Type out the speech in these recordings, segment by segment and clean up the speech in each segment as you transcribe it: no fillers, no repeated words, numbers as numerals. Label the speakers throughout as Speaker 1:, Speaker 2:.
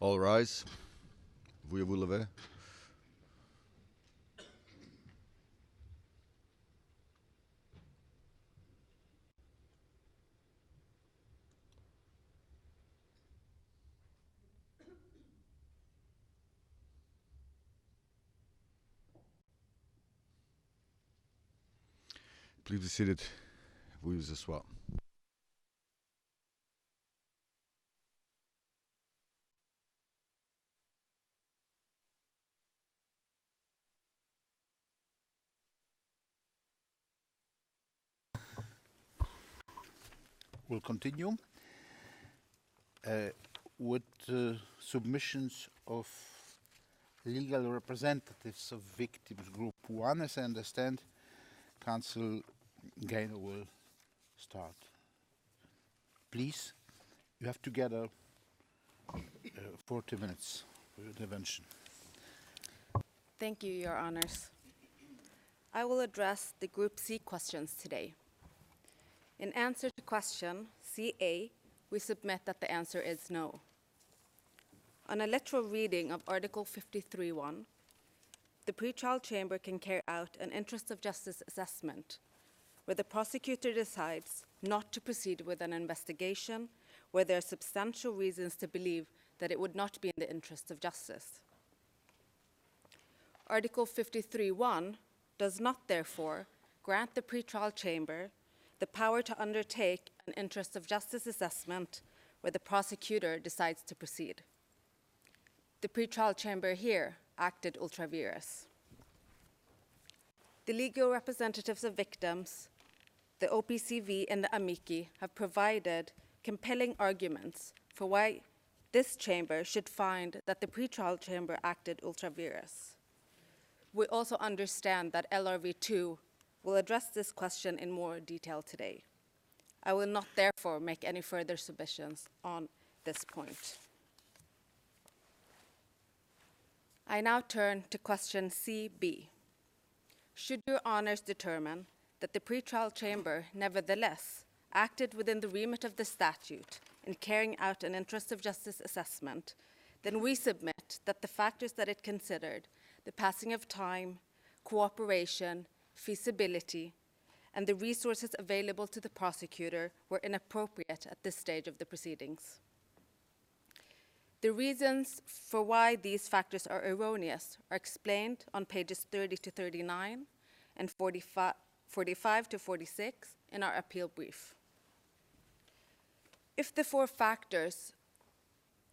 Speaker 1: All rise. Voulez-vous lever? Please be seated. Veuillez vous asseoir.
Speaker 2: We'll continue with submissions of legal representatives of victims group 1. As I understand, Council Gaynor will start. Please, you have together 40 minutes for your intervention.
Speaker 3: Thank you, Your Honors. I will address the Group C questions today. In answer to question CA, we submit that the answer is no. On a literal reading of Article 53(1), the pretrial chamber can carry out an interest of justice assessment where the prosecutor decides not to proceed with an investigation where there are substantial reasons to believe that it would not be in the interest of justice. Article 53(1) does not, therefore, grant the pretrial chamber the power to undertake an interest of justice assessment where the prosecutor decides to proceed. The pretrial chamber here acted ultra vires. The legal representatives of victims, the OPCV and the amici, have provided compelling arguments for why this chamber should find that the pretrial chamber acted ultra vires. We also understand that LRV2 will address this question in more detail today. I will not, therefore, make any further submissions on this point. I now turn to question CB. Should Your Honors determine that the pretrial chamber, nevertheless, acted within the remit of the statute in carrying out an interest of justice assessment, then we submit that the factors that it considered, the passing of time, cooperation, feasibility, and the resources available to the prosecutor were inappropriate at this stage of the proceedings. The reasons for why these factors are erroneous are explained on pages 30 to 39 and 45 to 46 in our appeal brief. If the four factors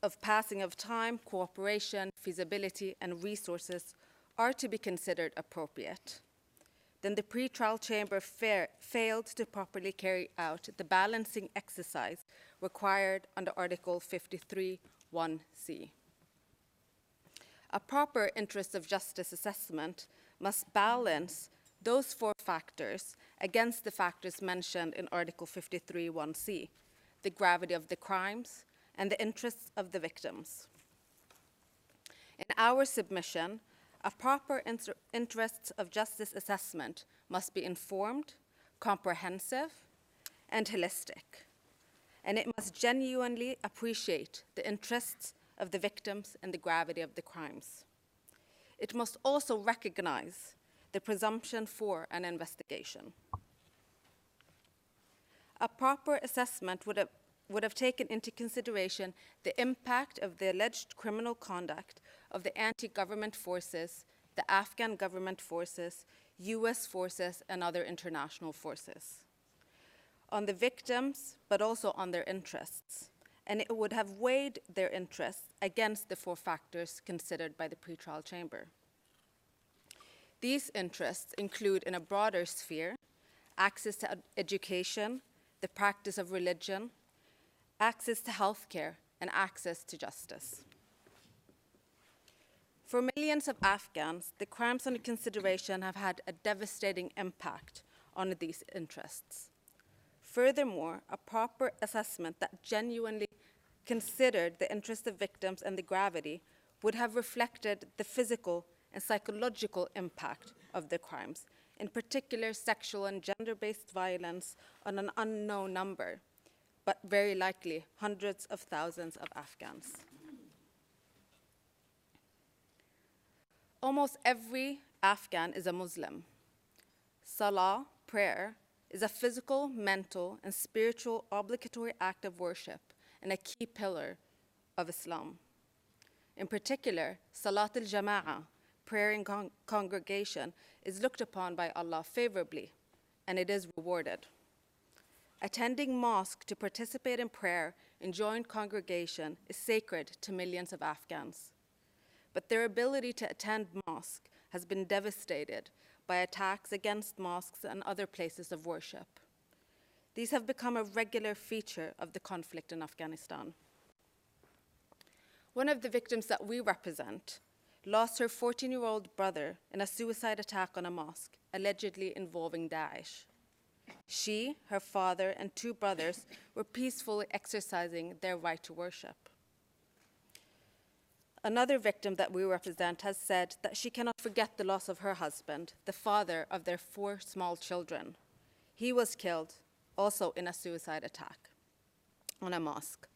Speaker 3: of passing of time, cooperation, feasibility, and resources are to be considered appropriate, then the pretrial chamber failed to properly carry out the balancing exercise required under Article 53(1)(c). A proper interest of justice assessment must balance those four factors against the factors mentioned in Article 53(1)(c), the gravity of the crimes and the interests of the victims. In our submission, a proper interest of justice assessment must be informed, comprehensive, and holistic, and it must genuinely appreciate the interests of the victims and the gravity of the crimes. It must also recognize the presumption for an investigation. A proper assessment would have taken into consideration the impact of the alleged criminal conduct of the anti-government forces, the Afghan government forces, US forces, and other international forces, on the victims, but also on their interests. And it would have weighed their interests against the four factors considered by the pretrial chamber. These interests include, in a broader sphere, access to education, the practice of religion, access to healthcare, and access to justice. For millions of Afghans, the crimes under consideration have had a devastating impact on these interests. Furthermore, a proper assessment that genuinely considered the interests of victims and the gravity would have reflected the physical and psychological impact of the crimes, in particular sexual and gender-based violence on an unknown number, but very likely hundreds of thousands of Afghans. Almost every Afghan is a Muslim. Salah, prayer, is a physical, mental, and spiritual obligatory act of worship and a key pillar of Islam. In particular, Salat al-Jama'ah, prayer in congregation, is looked upon by Allah favorably, and it is rewarded. Attending mosque to participate in prayer in joint congregation is sacred to millions of Afghans. But their ability to attend mosque has been devastated by attacks against mosques and other places of worship. These have become a regular feature of the conflict in Afghanistan. One of the victims that we represent lost her 14-year-old brother in a suicide attack on a mosque, allegedly involving Daesh. She, her father, and 2 brothers were peacefully exercising their right to worship. Another victim that we represent has said that she cannot forget the loss of her husband, the father of their 4 small children. He was killed, also in a suicide attack on a mosque.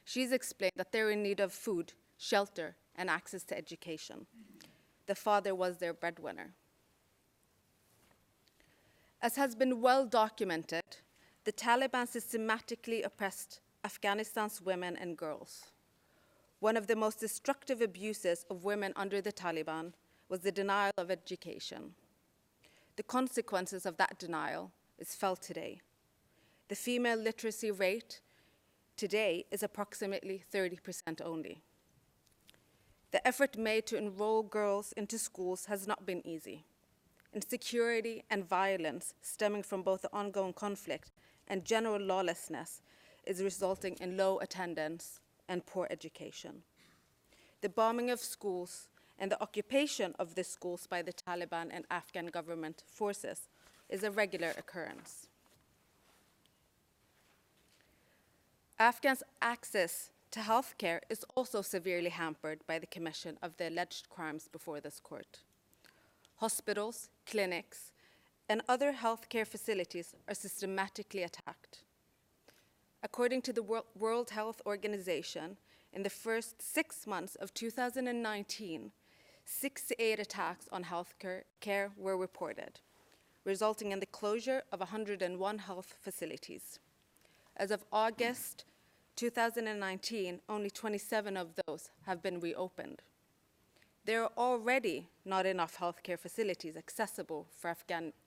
Speaker 3: She's explained that they're in need of food, shelter, and access to education. The father was their breadwinner. As has been well documented, the Taliban systematically oppressed Afghanistan's women and girls. One of the most destructive abuses of women under the Taliban was the denial of education. The consequences of that denial is felt today. The female literacy rate today is approximately 30% only. The effort made to enroll girls into schools has not been easy. Insecurity and violence stemming from both the ongoing conflict and general lawlessness is resulting in low attendance and poor education. The bombing of schools and the occupation of the schools by the Taliban and Afghan government forces is a regular occurrence. Afghans' access to health care is also severely hampered by the commission of the alleged crimes before this court. Hospitals, clinics, and other healthcare facilities are systematically attacked. According to the World Health Organization, in the first 6 months of 2019, 68 attacks on healthcare were reported, resulting in the closure of 101 health facilities. As of August 2019, only 27 of those have been reopened. There are already not enough healthcare facilities accessible for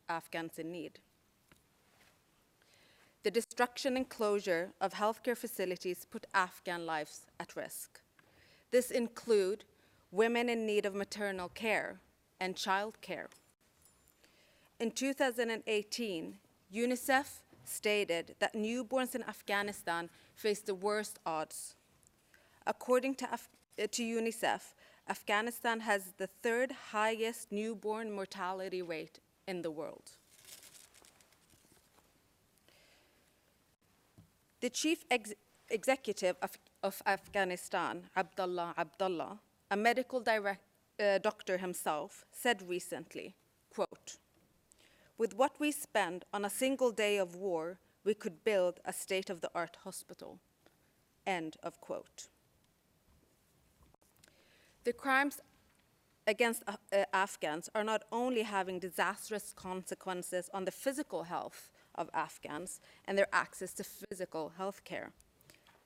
Speaker 3: Afghans in need. The destruction and closure of healthcare facilities put Afghan lives at risk. This include women in need of maternal care and child care. In 2018, UNICEF stated that newborns in Afghanistan face the worst odds. According to UNICEF, Afghanistan has the 3rd highest newborn mortality rate in the world. The chief executive of Afghanistan, Abdullah, a medical doctor himself, said recently, quote, "With what we spend on a single day of war, we could build a state-of-the-art hospital," end of quote. The crimes against Afghans are not only having disastrous consequences on the physical health of Afghans and their access to physical health care.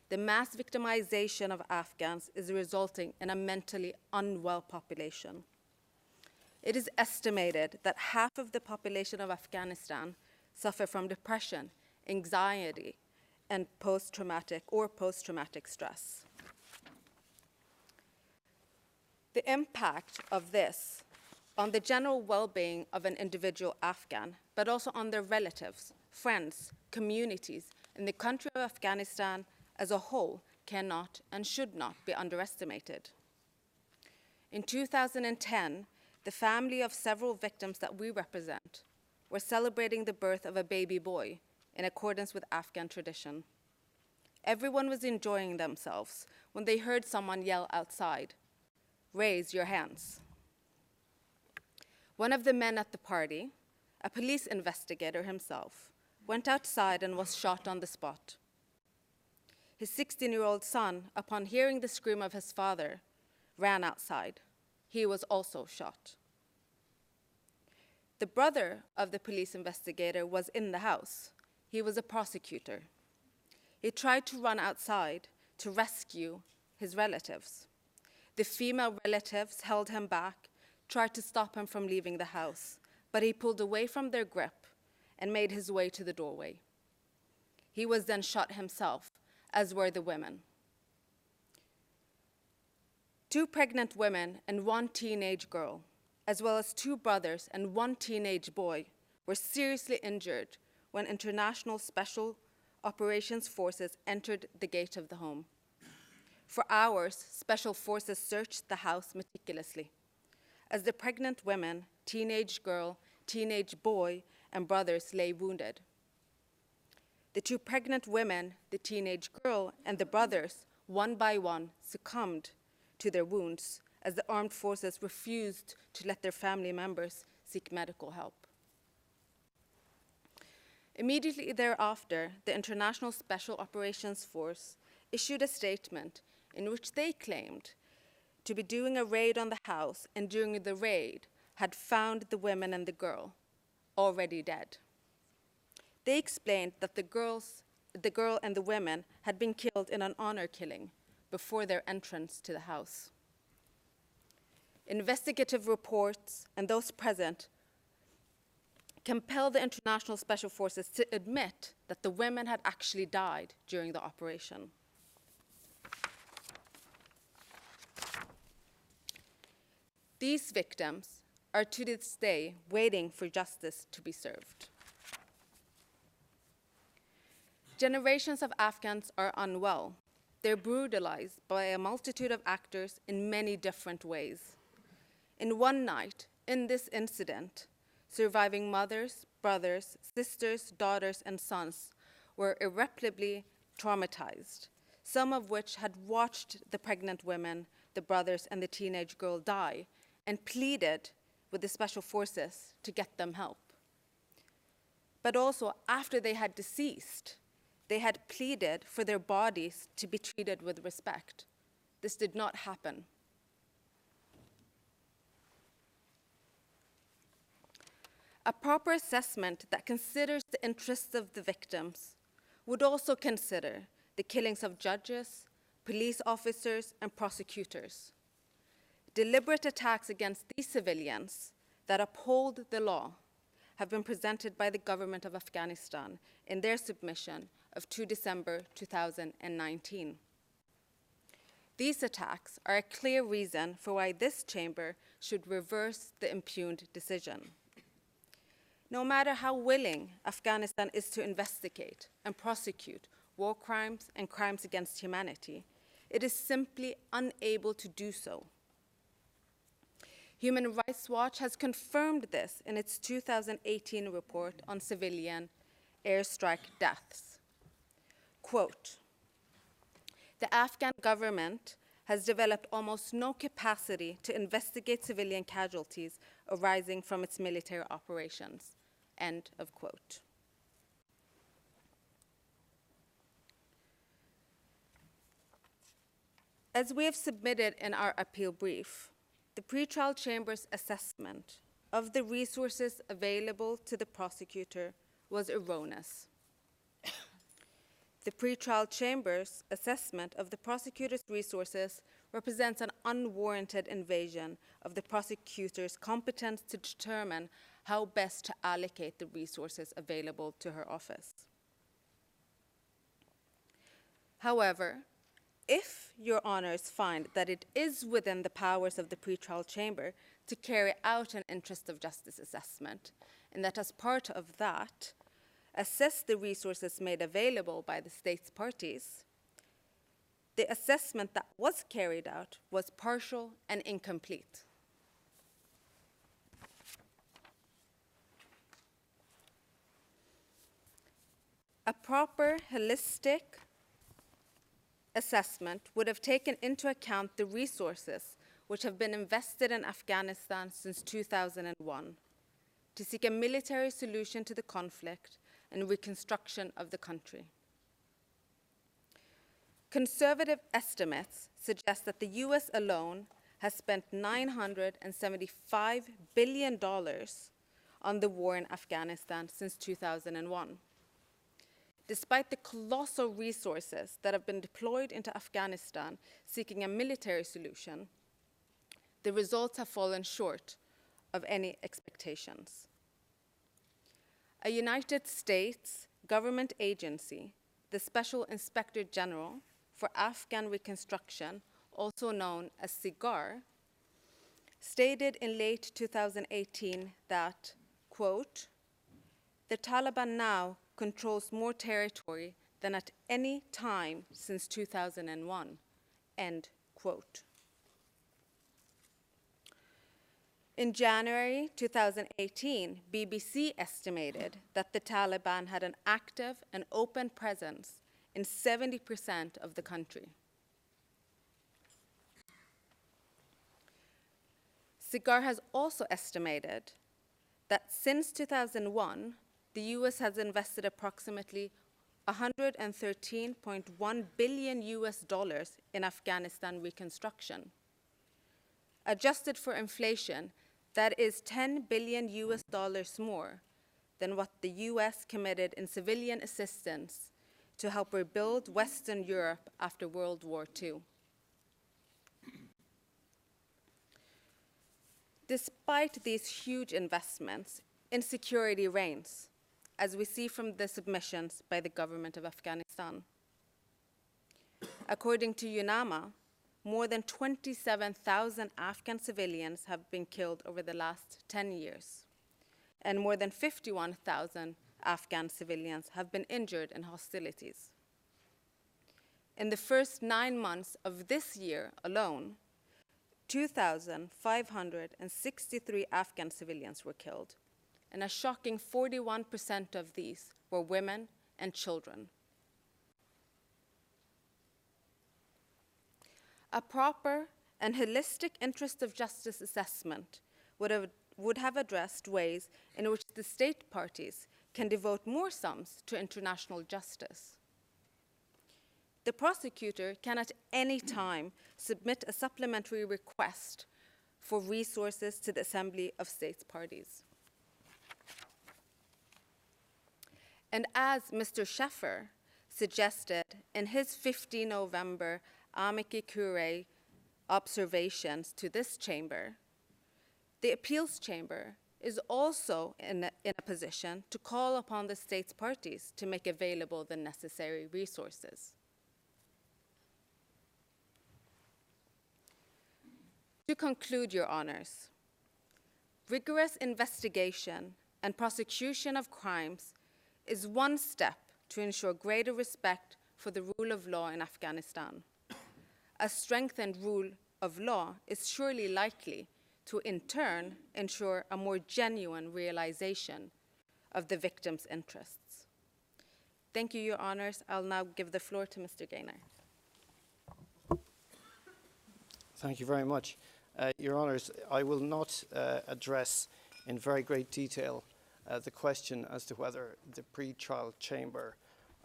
Speaker 3: The mass victimization of Afghans is resulting in a mentally unwell population. It is estimated that half of the population of Afghanistan suffer from depression, anxiety, and post-traumatic stress. The impact of this on the general well-being of an individual Afghan, but also on their relatives, friends, communities, and the country of Afghanistan as a whole cannot and should not be underestimated. In 2010, the family of several victims that we represent were celebrating the birth of a baby boy in accordance with Afghan tradition. Everyone was enjoying themselves when they heard someone yell outside, "Raise your hands." One of the men at the party, a police investigator himself, went outside and was shot on the spot. His 16-year-old son, upon hearing the scream of his father, ran outside. he was also shot. The brother of the police investigator was in the house. He was a prosecutor. He tried to run outside to rescue his relatives. The female relatives held him back, tried to stop him from leaving the house, but he pulled away from their grip and made his way to the doorway. He was then shot himself, as were the women. 2 pregnant women and 1 teenage girl, as well as 2 brothers and 1 teenage boy, were seriously injured when International Special Operations Forces entered the gate of the home. For hours, Special Forces searched the house meticulously. As the pregnant women, teenage girl, teenage boy, and brothers lay wounded. The 2 pregnant women, the teenage girl, and the brothers, one by one, succumbed to their wounds as the armed forces refused to let their family members seek medical help. Immediately thereafter, the International Special Operations Force issued a statement in which they claimed to be doing a raid on the house, and during the raid had found the women and the girl already dead. They explained that the girl and the women had been killed in an honor killing before their entrance to the house. Investigative reports and those present compel the International Special Forces to admit that the women had actually died during the operation. These victims are to this day waiting for justice to be served. Generations of Afghans are unwell. They're brutalized by a multitude of actors in many different ways. In one night, in this incident, surviving mothers, brothers, sisters, daughters, and sons were irreparably traumatized, some of which had watched the pregnant women, the brothers, and the teenage girl die, and pleaded with the special forces to get them help. But also, after they had deceased, they had pleaded for their bodies to be treated with respect. This did not happen. A proper assessment that considers the interests of the victims would also consider the killings of judges, police officers, and prosecutors. Deliberate attacks against these civilians that uphold the law have been presented by the government of Afghanistan in their submission of 2 December 2019. These attacks are a clear reason for why this chamber should reverse the impugned decision. No matter how willing Afghanistan is to investigate and prosecute war crimes and crimes against humanity, it is simply unable to do so. Human Rights Watch has confirmed this in its 2018 report on civilian airstrike deaths. Quote, "The Afghan government has developed almost no capacity to investigate civilian casualties arising from its military operations." End of quote. As we have submitted in our appeal brief, the pretrial chamber's assessment of the resources available to the prosecutor was erroneous. The pretrial chamber's assessment of the prosecutor's resources represents an unwarranted invasion of the prosecutor's competence to determine how best to allocate the resources available to her office. However, if your honors find that it is within the powers of the pretrial chamber to carry out an interest of justice assessment, and that as part of that, assess the resources made available by the state's parties, the assessment that was carried out was partial and incomplete. A proper, holistic assessment would have taken into account the resources which have been invested in Afghanistan since 2001 to seek a military solution to the conflict and reconstruction of the country. Conservative estimates suggest that the US alone has spent $975 billion on the war in Afghanistan since 2001. Despite the colossal resources that have been deployed into Afghanistan seeking a military solution, the results have fallen short of any expectations. A United States government agency, the Special Inspector General for Afghan Reconstruction, also known as SIGAR, stated in late 2018 that, quote, "The Taliban now controls more territory than at any time since 2001, end quote. In January 2018, BBC estimated that the Taliban had an active and open presence in 70% of the country. SIGAR has also estimated that since 2001, the US has invested approximately $113.1 billion in Afghanistan reconstruction. Adjusted for inflation, that is $10 billion more than what the US committed in civilian assistance to help rebuild Western Europe after World War II. Despite these huge investments, insecurity reigns, as we see from the submissions by the government of Afghanistan. According to UNAMA, more than 27,000 Afghan civilians have been killed over the last 10 years, and more than 51,000 Afghan civilians have been injured in hostilities. In the first 9 months of this year alone, 2,563 Afghan civilians were killed, and a shocking 41% of these were women and children. A proper and holistic interest of justice assessment would have addressed ways in which the state parties can devote more sums to international justice. The prosecutor can at any time submit a supplementary request for resources to the Assembly of States Parties. And as Mr. Schaffer suggested in his 15 November amici curiae observations to this chamber, the appeals chamber is also in a position to call upon the states parties to make available the necessary resources. To conclude, Your Honors, rigorous investigation and prosecution of crimes is one step to ensure greater respect for the rule of law in Afghanistan. A strengthened rule of law is surely likely to, in turn, ensure a more genuine realization of the victim's interests. Thank you, Your Honors. I'll now give the floor to Mr. Gaynor.
Speaker 4: Thank you very much. Your Honours, I will not address in very great detail the question as to whether the pre-trial chamber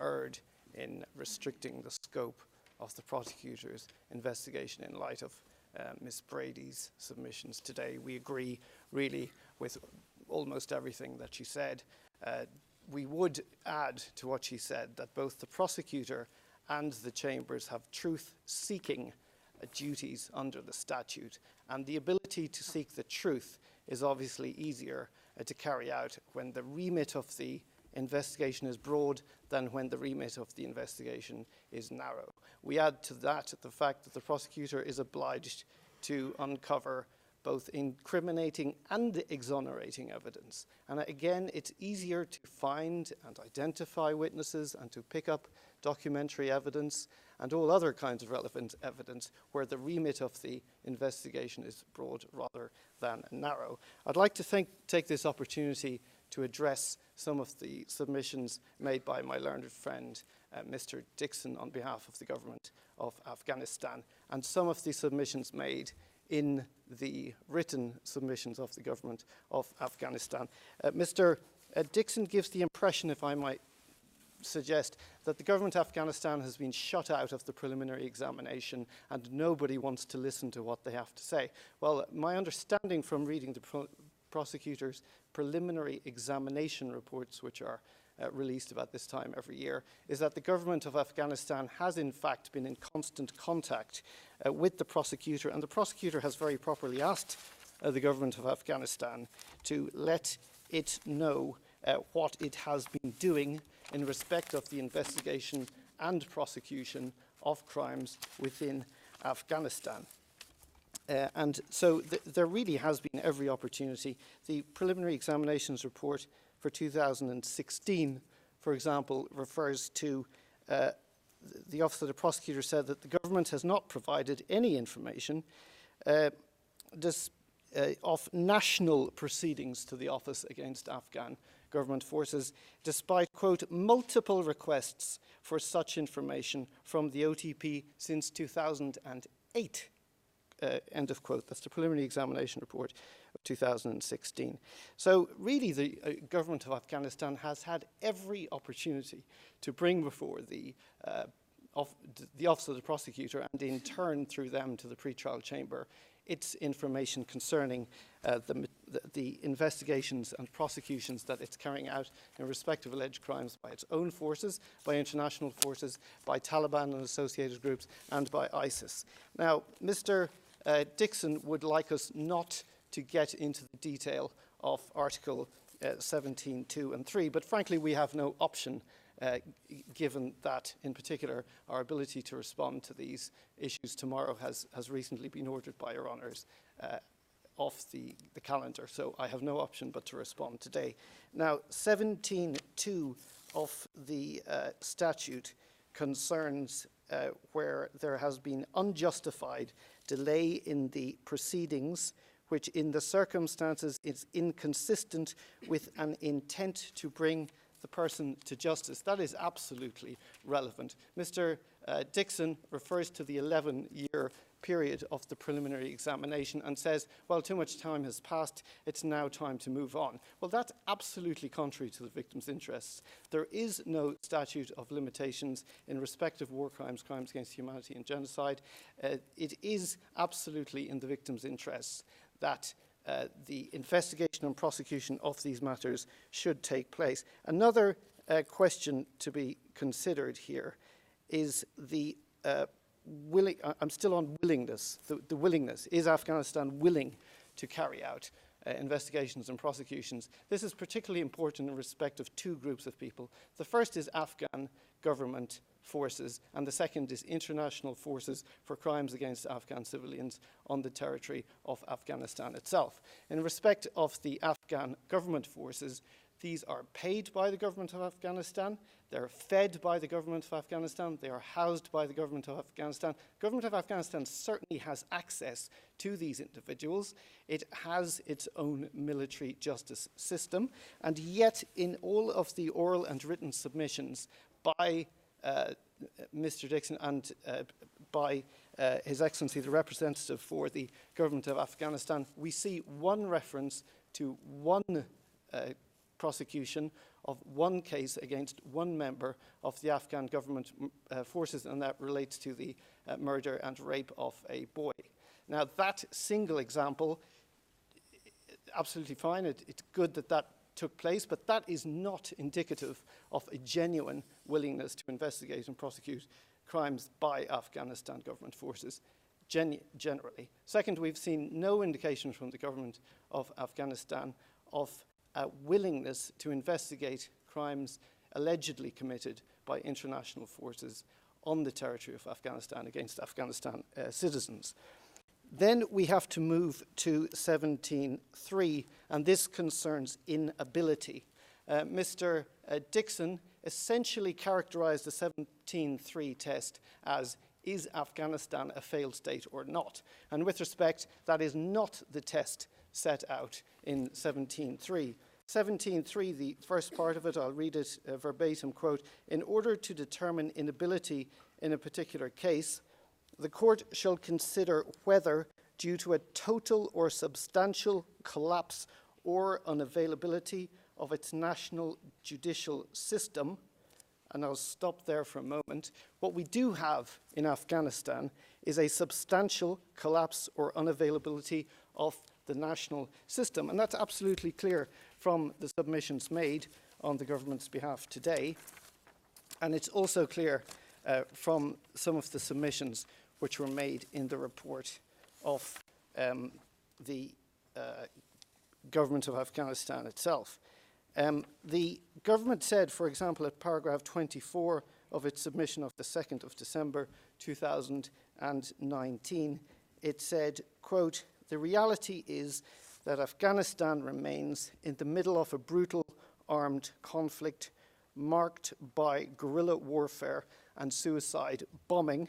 Speaker 4: erred in restricting the scope of the prosecutor's investigation in light of Ms. Brady's submissions today. We agree really with almost everything that she said. We would add to what she said that both the prosecutor and the chambers have truth-seeking duties under the statute, and the ability to seek the truth is obviously easier to carry out when the remit of the investigation is broad than when the remit of the investigation is narrow. We add to that the fact that the prosecutor is obliged to uncover both incriminating and exonerating evidence. And again, it's easier to find and identify witnesses and to pick up documentary evidence and all other kinds of relevant evidence where the remit of the investigation is broad rather than narrow. I'd like to take this opportunity to address some of the submissions made by my learned friend, Mr. Dixon, on behalf of the government of Afghanistan, and some of the submissions made in the written submissions of the government of Afghanistan. Mr. Dixon gives the impression, if I might suggest that the government of Afghanistan has been shut out of the preliminary examination and nobody wants to listen to what they have to say. Well, my understanding from reading the prosecutor's preliminary examination reports, which are released about this time every year, is that the government of Afghanistan has in fact been in constant contact with the prosecutor, and the prosecutor has very properly asked the government of Afghanistan to let it know what it has been doing in respect of the investigation and prosecution of crimes within Afghanistan. And so there really has been every opportunity. The preliminary examinations report for 2016, for example, refers to the Office of the Prosecutor said that the government has not provided any information of national proceedings to the office against Afghan government forces, despite, quote, multiple requests for such information from the OTP since 2008, end of quote. That's the preliminary examination report of 2016. So really the government of Afghanistan has had every opportunity to bring before the Office of the Prosecutor and in turn through them to the pretrial chamber its information concerning the investigations and prosecutions that it's carrying out in respect of alleged crimes by its own forces, by international forces, by Taliban and associated groups, and by ISIS. Now, Mr. Dixon would like us not to get into the detail of Article 17.2 and 3, but frankly we have no option given that, in particular, our ability to respond to these issues tomorrow has recently been ordered by Your Honours off the calendar. So I have no option but to respond today. Now, 17.2 of the statute concerns where there has been unjustified delay in the proceedings, which in the circumstances is inconsistent with an intent to bring the person to justice. That is absolutely relevant. Mr. Dixon refers to the 11-year period of the preliminary examination and says, well, too much time has passed, it's now time to move on. Well, that's absolutely contrary to the victim's interests. There is no statute of limitations in respect of war crimes, crimes against humanity and genocide. It is absolutely in the victim's interests that the investigation and prosecution of these matters should take place. Another question to be considered here is the I'm still on willingness, the willingness. Is Afghanistan willing to carry out investigations and prosecutions? This is particularly important in respect of two groups of people. The first is Afghan government forces, and the second is international forces for crimes against Afghan civilians on the territory of Afghanistan itself. In respect of the Afghan government forces, these are paid by the government of Afghanistan, they're fed by the government of Afghanistan, they are housed by the government of Afghanistan. The government of Afghanistan certainly has access to these individuals. It has its own military justice system, and yet in all of the oral and written submissions by Mr. Dixon and by His Excellency the representative for the government of Afghanistan, we see one reference to one prosecution of one case against one member of the Afghan government forces, and that relates to the murder and rape of a boy. Now, that single example, absolutely fine. It's good that that took place, but that is not indicative of a genuine willingness to investigate and prosecute crimes by Afghanistan government forces generally. Second, we've seen no indication from the government of Afghanistan of a willingness to investigate crimes allegedly committed by international forces on the territory of Afghanistan against Afghanistan citizens. Then we have to move to 17.3, and this concerns inability. Mr. Dixon essentially characterized the 17.3 test as, is Afghanistan a failed state or not? And with respect, that is not the test set out in 17.3. 17.3, the first part of it, I'll read it verbatim, quote, in order to determine inability in a particular case, the court shall consider whether, due to a total or substantial collapse or unavailability of its national judicial system, and I'll stop there for a moment. What we do have in Afghanistan is a substantial collapse or unavailability of the national system. And that's absolutely clear from the submissions made on the government's behalf today. And it's also clear from some of the submissions which were made in the report of the government of Afghanistan itself. The government said, for example, at paragraph 24 of its submission of the 2nd of December 2019, it said, quote, "The reality is that Afghanistan remains in the middle of a brutal armed conflict marked by guerrilla warfare and suicide bombing."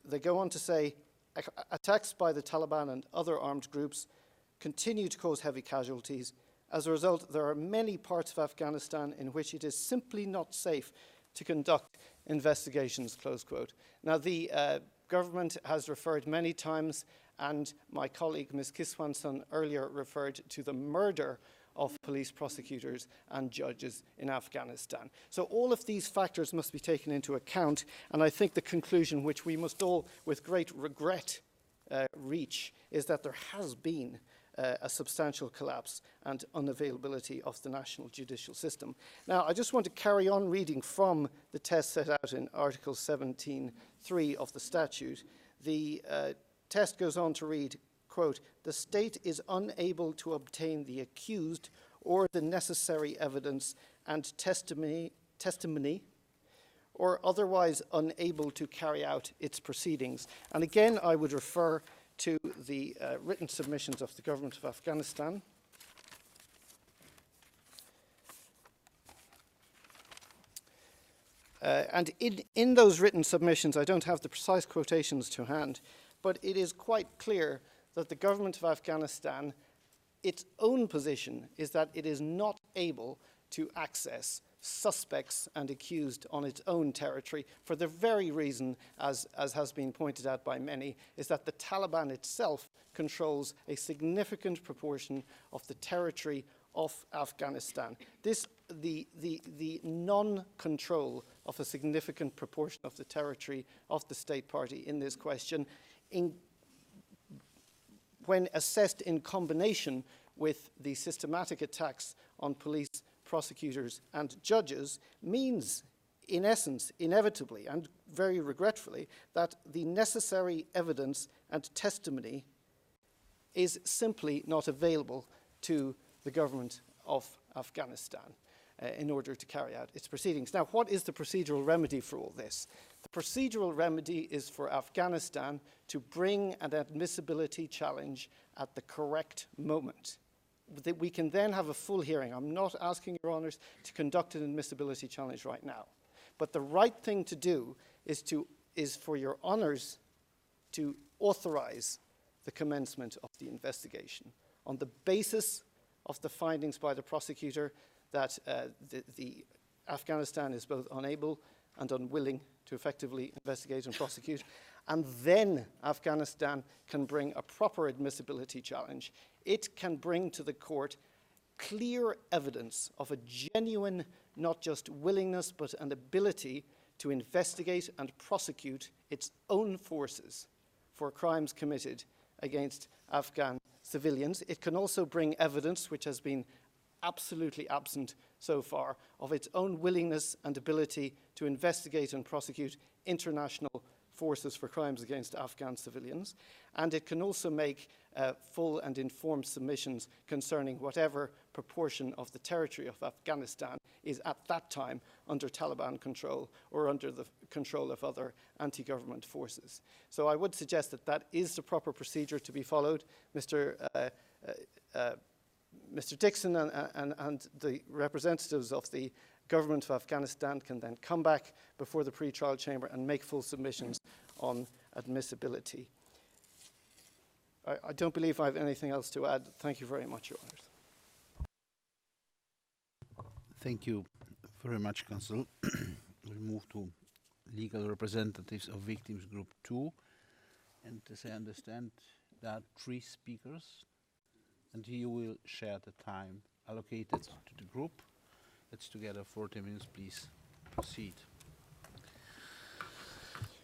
Speaker 4: They go on to say, attacks by the Taliban and other armed groups continue to cause heavy casualties. As a result, there are many parts of Afghanistan in which it is simply not safe to conduct investigations, close quote. Now, the government has referred many times, and my colleague, Ms. Kiswanson, earlier referred to the murder of police prosecutors and judges in Afghanistan. So all of these factors must be taken into account, and I think the conclusion which we must all, with great regret, reach is that there has been a substantial collapse and unavailability of the national judicial system. Now, I just want to carry on reading from the test set out in Article 17.3 of the statute. The test goes on to read, quote, "The state is unable to obtain the accused or the necessary evidence and testimony or otherwise unable to carry out its proceedings." And again, I would refer to the written submissions of the government of Afghanistan. And in those written submissions, I don't have the precise quotations to hand, but it is quite clear that the government of Afghanistan, its own position is that it is not able to access suspects and accused on its own territory for the very reason, as has been pointed out by many, is that the Taliban itself controls a significant proportion of the territory of Afghanistan. The non-control of a significant proportion of the territory of the state party in this question, when assessed in combination with the systematic attacks on police, prosecutors and judges, means, in essence, inevitably and very regretfully, that the necessary evidence and testimony is simply not available to the government of Afghanistan in order to carry out its proceedings. Now, what is the procedural remedy for all this? The procedural remedy is for Afghanistan to bring an admissibility challenge at the correct moment. That we can then have a full hearing. I'm not asking Your Honours to conduct an admissibility challenge right now. But the right thing to do is for Your Honours to authorise the commencement of the investigation on the basis of the findings by the prosecutor that the Afghanistan is both unable and unwilling to effectively investigate and prosecute. And then Afghanistan can bring a proper admissibility challenge. It can bring to the court clear evidence of a genuine, not just willingness, but an ability to investigate and prosecute its own forces for crimes committed against Afghan civilians. It can also bring evidence, which has been absolutely absent so far, of its own willingness and ability to investigate and prosecute international forces for crimes against Afghan civilians. And it can also make full and informed submissions concerning whatever proportion of the territory of Afghanistan is at that time under Taliban control or under the control of other anti-government forces. So I would suggest that that is the proper procedure to be followed. Mr. Dixon and the representatives of the government of Afghanistan can then come back before the pre-trial chamber and make full submissions on admissibility. I don't believe I have anything else to add. Thank you very much, Your Honours.
Speaker 2: Thank you very much, Counsel. We'll move to legal representatives of Victims Group 2. And as I understand, there are 3 speakers, and you will share the time allocated to the group. Let's together 40 minutes, please. Proceed.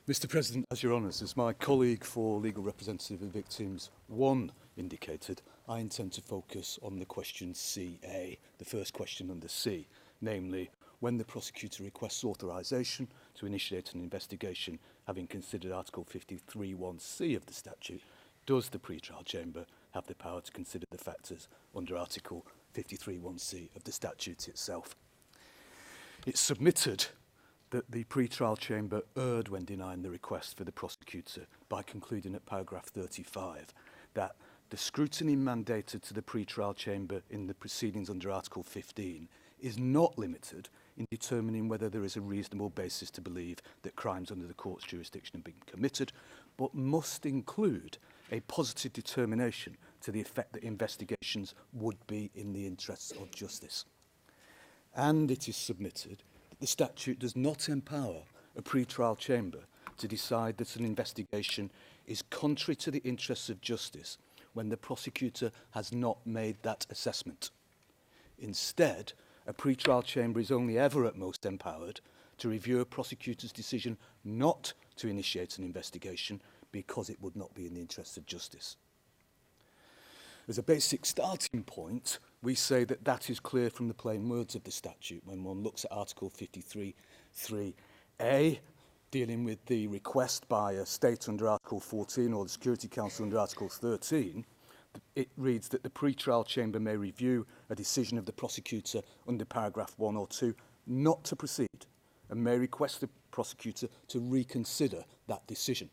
Speaker 5: Mr. President, as Your Honours, as my colleague for Legal Representative of Victims 1 indicated, I intend to focus on the question CA, the first question under C, namely, when the prosecutor requests authorisation to initiate an investigation having considered Article 53(1)(c) of the statute, does the pre-trial chamber have the power to consider the factors under Article 53(1)(c) of the statute itself? It's submitted that the pre-trial chamber erred when denying the request for the prosecutor by concluding at paragraph 35 that the scrutiny mandated to the pre-trial chamber in the proceedings under Article 15 is not limited in determining whether there is a reasonable basis to believe that crimes under the court's jurisdiction have been committed, but must include a positive determination to the effect that investigations would be in the interests of justice. And it is submitted that the statute does not empower a pre-trial chamber to decide that an investigation is contrary to the interests of justice when the prosecutor has not made that assessment. Instead, a pre-trial chamber is only ever at most empowered to review a prosecutor's decision not to initiate an investigation because it would not be in the interests of justice. As a basic starting point, we say that that is clear from the plain words of the statute when one looks at Article 53(3)(a), dealing with the request by a state under Article 14 or the Security Council under Article 13. It reads that the pre-trial chamber may review a decision of the prosecutor under paragraph 1 or 2 not to proceed and may request the prosecutor to reconsider that decision.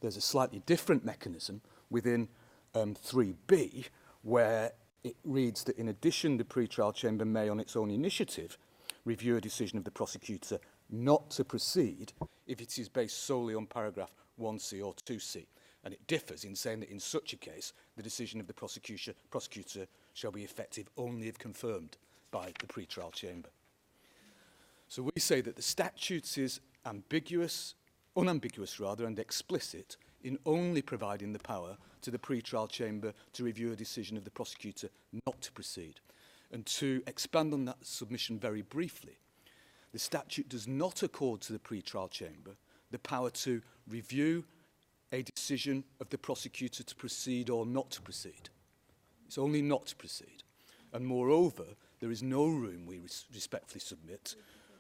Speaker 5: There's a slightly different mechanism within 3B where it reads that in addition the pre-trial chamber may on its own initiative review a decision of the prosecutor not to proceed if it is based solely on paragraph 1C or 2C. And it differs in saying that in such a case, the decision of the prosecutor shall be effective only if confirmed by the pre-trial chamber. So we say that the statute is unambiguous and explicit in only providing the power to the pre-trial chamber to review a decision of the prosecutor not to proceed. And to expand on that submission very briefly, the statute does not accord to the pre-trial chamber the power to review a decision of the prosecutor to proceed or not to proceed. It's only not to proceed. And moreover, there is no room, we respectfully submit,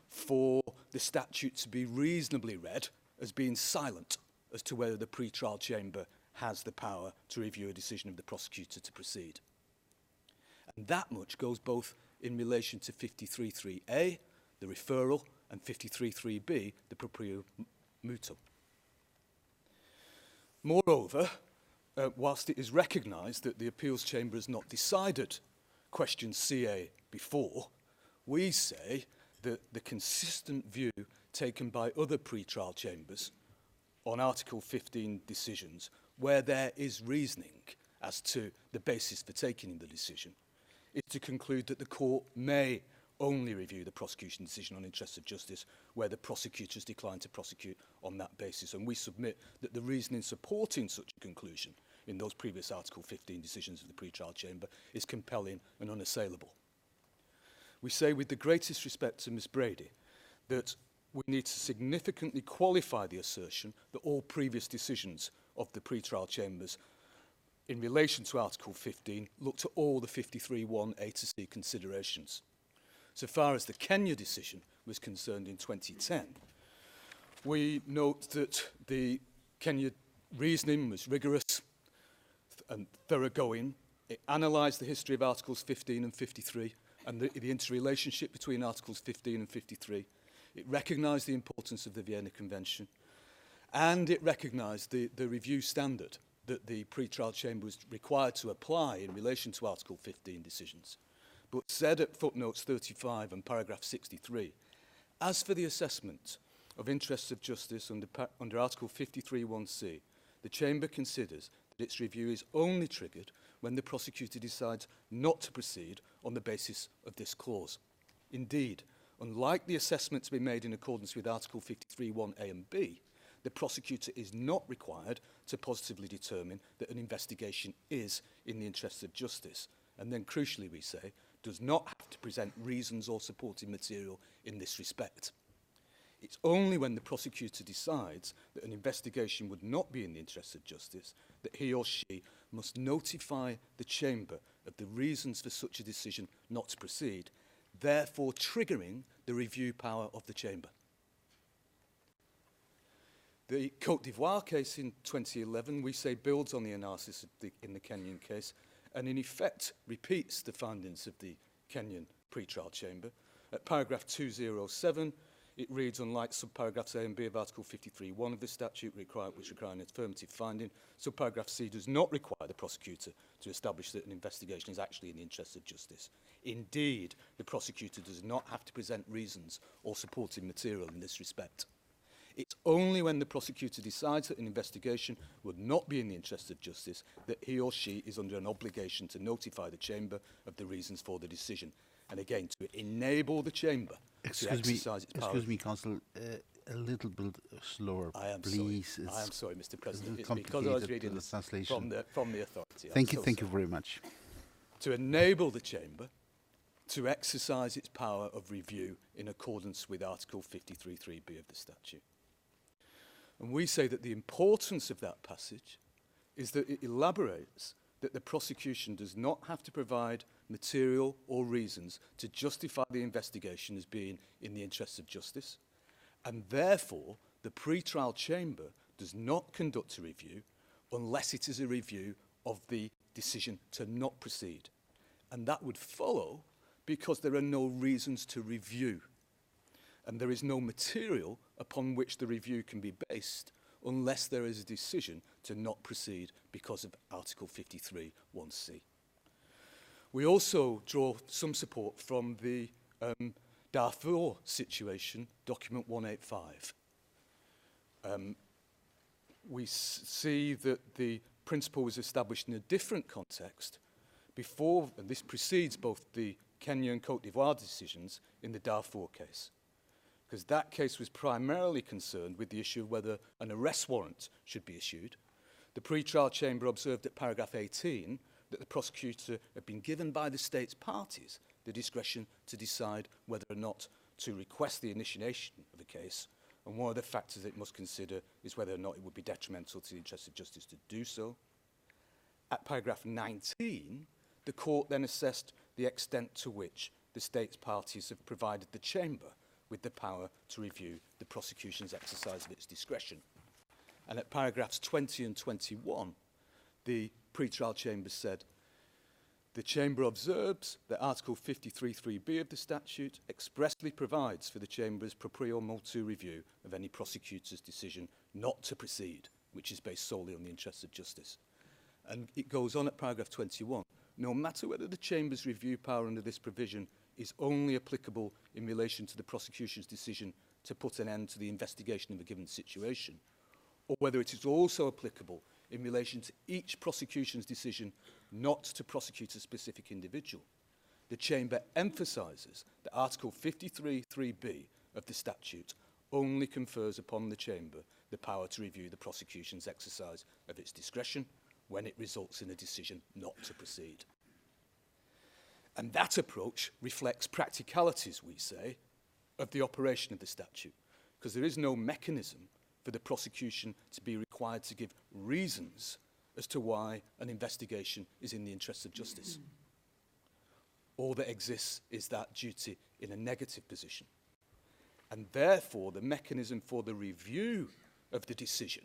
Speaker 5: for the statute to be reasonably read as being silent as to whether the pre-trial chamber has the power to review a decision of the prosecutor to proceed. And that much goes both in relation to 53(3)(a), the referral, and 53(3)(b), the proprio mutuo. Moreover, whilst it is recognised that the appeals chamber has not decided question CA before, we say that the consistent view taken by other pre-trial chambers on Article 15 decisions, where there is reasoning as to the basis for taking the decision, is to conclude that the court may only review the prosecution decision on interests of justice where the prosecutors decline to prosecute on that basis. And we submit that the reasoning supporting such a conclusion in those previous Article 15 decisions of the pre-trial chamber is compelling and unassailable. We say with the greatest respect to Ms Brady that we need to significantly qualify the assertion that all previous decisions of the pre-trial chambers in relation to Article 15 looked at all the 53(1)(a) to C considerations. So far as the Kenya decision was concerned in 2010, we note that the Kenya reasoning was rigorous and thoroughgoing. It analysed the history of Articles 15 and 53 and the interrelationship between Articles 15 and 53. It recognised the importance of the Vienna Convention, and it recognised the review standard that the pre-trial chamber was required to apply in relation to Article 15 decisions, but said at footnotes 35 and paragraph 63, as for the assessment of interests of justice under Article 53(1)(c), the chamber considers that its review is only triggered when the prosecutor decides not to proceed on the basis of this clause. Indeed, unlike the assessment to be made in accordance with Article 53(1)(a) and (b), the prosecutor is not required to positively determine that an investigation is in the interests of justice. And then crucially we say, does not have to present reasons or supporting material in this respect. It's only when the prosecutor decides that an investigation would not be in the interests of justice that he or she must notify the Chamber of the reasons for such a decision not to proceed, therefore triggering the review power of the Chamber. The Côte d'Ivoire case in 2011, we say, builds on the analysis in the Kenyan case and in effect repeats the findings of the Kenyan pre-trial chamber. At paragraph 207, it reads, unlike subparagraphs A and B of Article 53(1) of the statute, which require an affirmative finding, subparagraph C does not require the prosecutor to establish that an investigation is actually in the interests of justice. Indeed, the prosecutor does not have to present reasons or supporting material in this respect. It's only when the prosecutor decides that an investigation would not be in the interests of justice that he or she is under an obligation to notify the Chamber of the reasons for the decision. And again, to enable the Chamber to exercise its power.
Speaker 2: Excuse me, Counsel, a little bit slower, please.
Speaker 5: Sorry. I am sorry, Mr. President. It's because I
Speaker 2: complicated
Speaker 5: was reading
Speaker 2: the translation.
Speaker 5: from the authority.
Speaker 2: Thank you very much.
Speaker 5: To enable the Chamber to exercise its power of review in accordance with Article 53(3)(b) of the statute. And we say that the importance of that passage is that it elaborates that the prosecution does not have to provide material or reasons to justify the investigation as being in the interests of justice, and therefore the pre-trial chamber does not conduct a review unless it is a review of the decision to not proceed. And that would follow because there are no reasons to review, and there is no material upon which the review can be based unless there is a decision to not proceed because of Article 53(1)(c). We also draw some support from the Darfur situation, document 185. We see that the principle was established in a different context before, and this precedes both the Kenya and Côte d'Ivoire decisions in the Darfur case, because that case was primarily concerned with the issue of whether an arrest warrant should be issued. The pre-trial chamber observed at paragraph 18 that the prosecutor had been given by the state's parties the discretion to decide whether or not to request the initiation of a case, and one of the factors it must consider is whether or not it would be detrimental to the interests of justice to do so. At paragraph 19, the court then assessed the extent to which the state's parties have provided the chamber with the power to review the prosecution's exercise of its discretion. And at paragraphs 20 and 21, the pre-trial chamber said, the chamber observes that Article 53(3)(b) of the statute expressly provides for the chamber's proprio motu review of any prosecutor's decision not to proceed, which is based solely on the interests of justice. And it goes on at paragraph 21, no matter whether the chamber's review power under this provision is only applicable in relation to the prosecution's decision to put an end to the investigation of a given situation, or whether it is also applicable in relation to each prosecution's decision not to prosecute a specific individual, the chamber emphasises that Article 53(3)(b) of the statute only confers upon the chamber the power to review the prosecution's exercise of its discretion when it results in a decision not to proceed. And that approach reflects practicalities, we say, of the operation of the statute, because there is no mechanism for the prosecution to be required to give reasons as to why an investigation is in the interests of justice. All that exists is that duty in a negative position. And therefore, the mechanism for the review of the decision,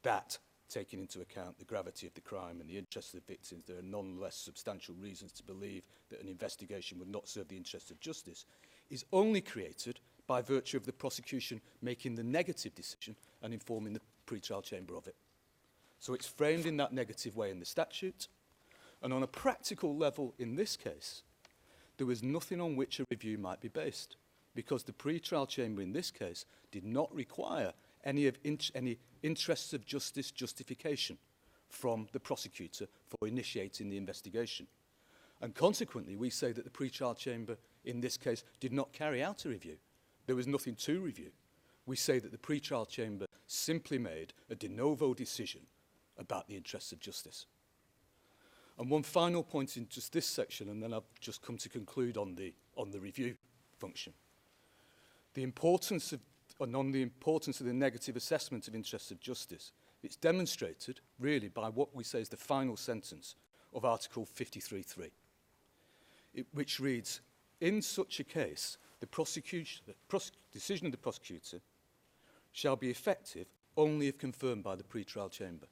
Speaker 5: that, taking into account the gravity of the crime and the interests of the victims, there are nonetheless substantial reasons to believe that an investigation would not serve the interests of justice, is only created by virtue of the prosecution making the negative decision and informing the pre-trial chamber of it. So it's framed in that negative way in the statute, and on a practical level in this case, there was nothing on which a review might be based, because the pre-trial chamber in this case did not require any interests of justice justification from the prosecutor for initiating the investigation. And consequently, we say that the pre-trial chamber in this case did not carry out a review. There was nothing to review. We say that the pre-trial chamber simply made a de novo decision about the interests of justice. And one final point in just this section, and then I'll just come to conclude on the review function. The importance of the negative assessment of interests of justice, it's demonstrated really by what we say is the final sentence of Article 53.3, which reads, in such a case, the decision of the prosecutor shall be effective only if confirmed by the pre-trial chamber.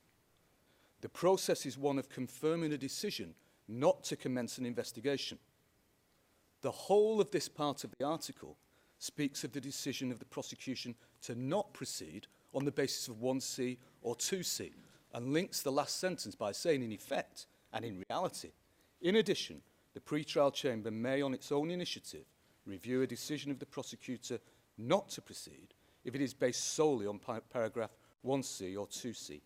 Speaker 5: The process is one of confirming a decision not to commence an investigation. The whole of this part of the article speaks of the decision of the prosecution to not proceed on the basis of 1C or 2C, and links the last sentence by saying, in effect and in reality, in addition, the pre-trial chamber may, on its own initiative, review a decision of the prosecutor not to proceed if it is based solely on paragraph 1C or 2C.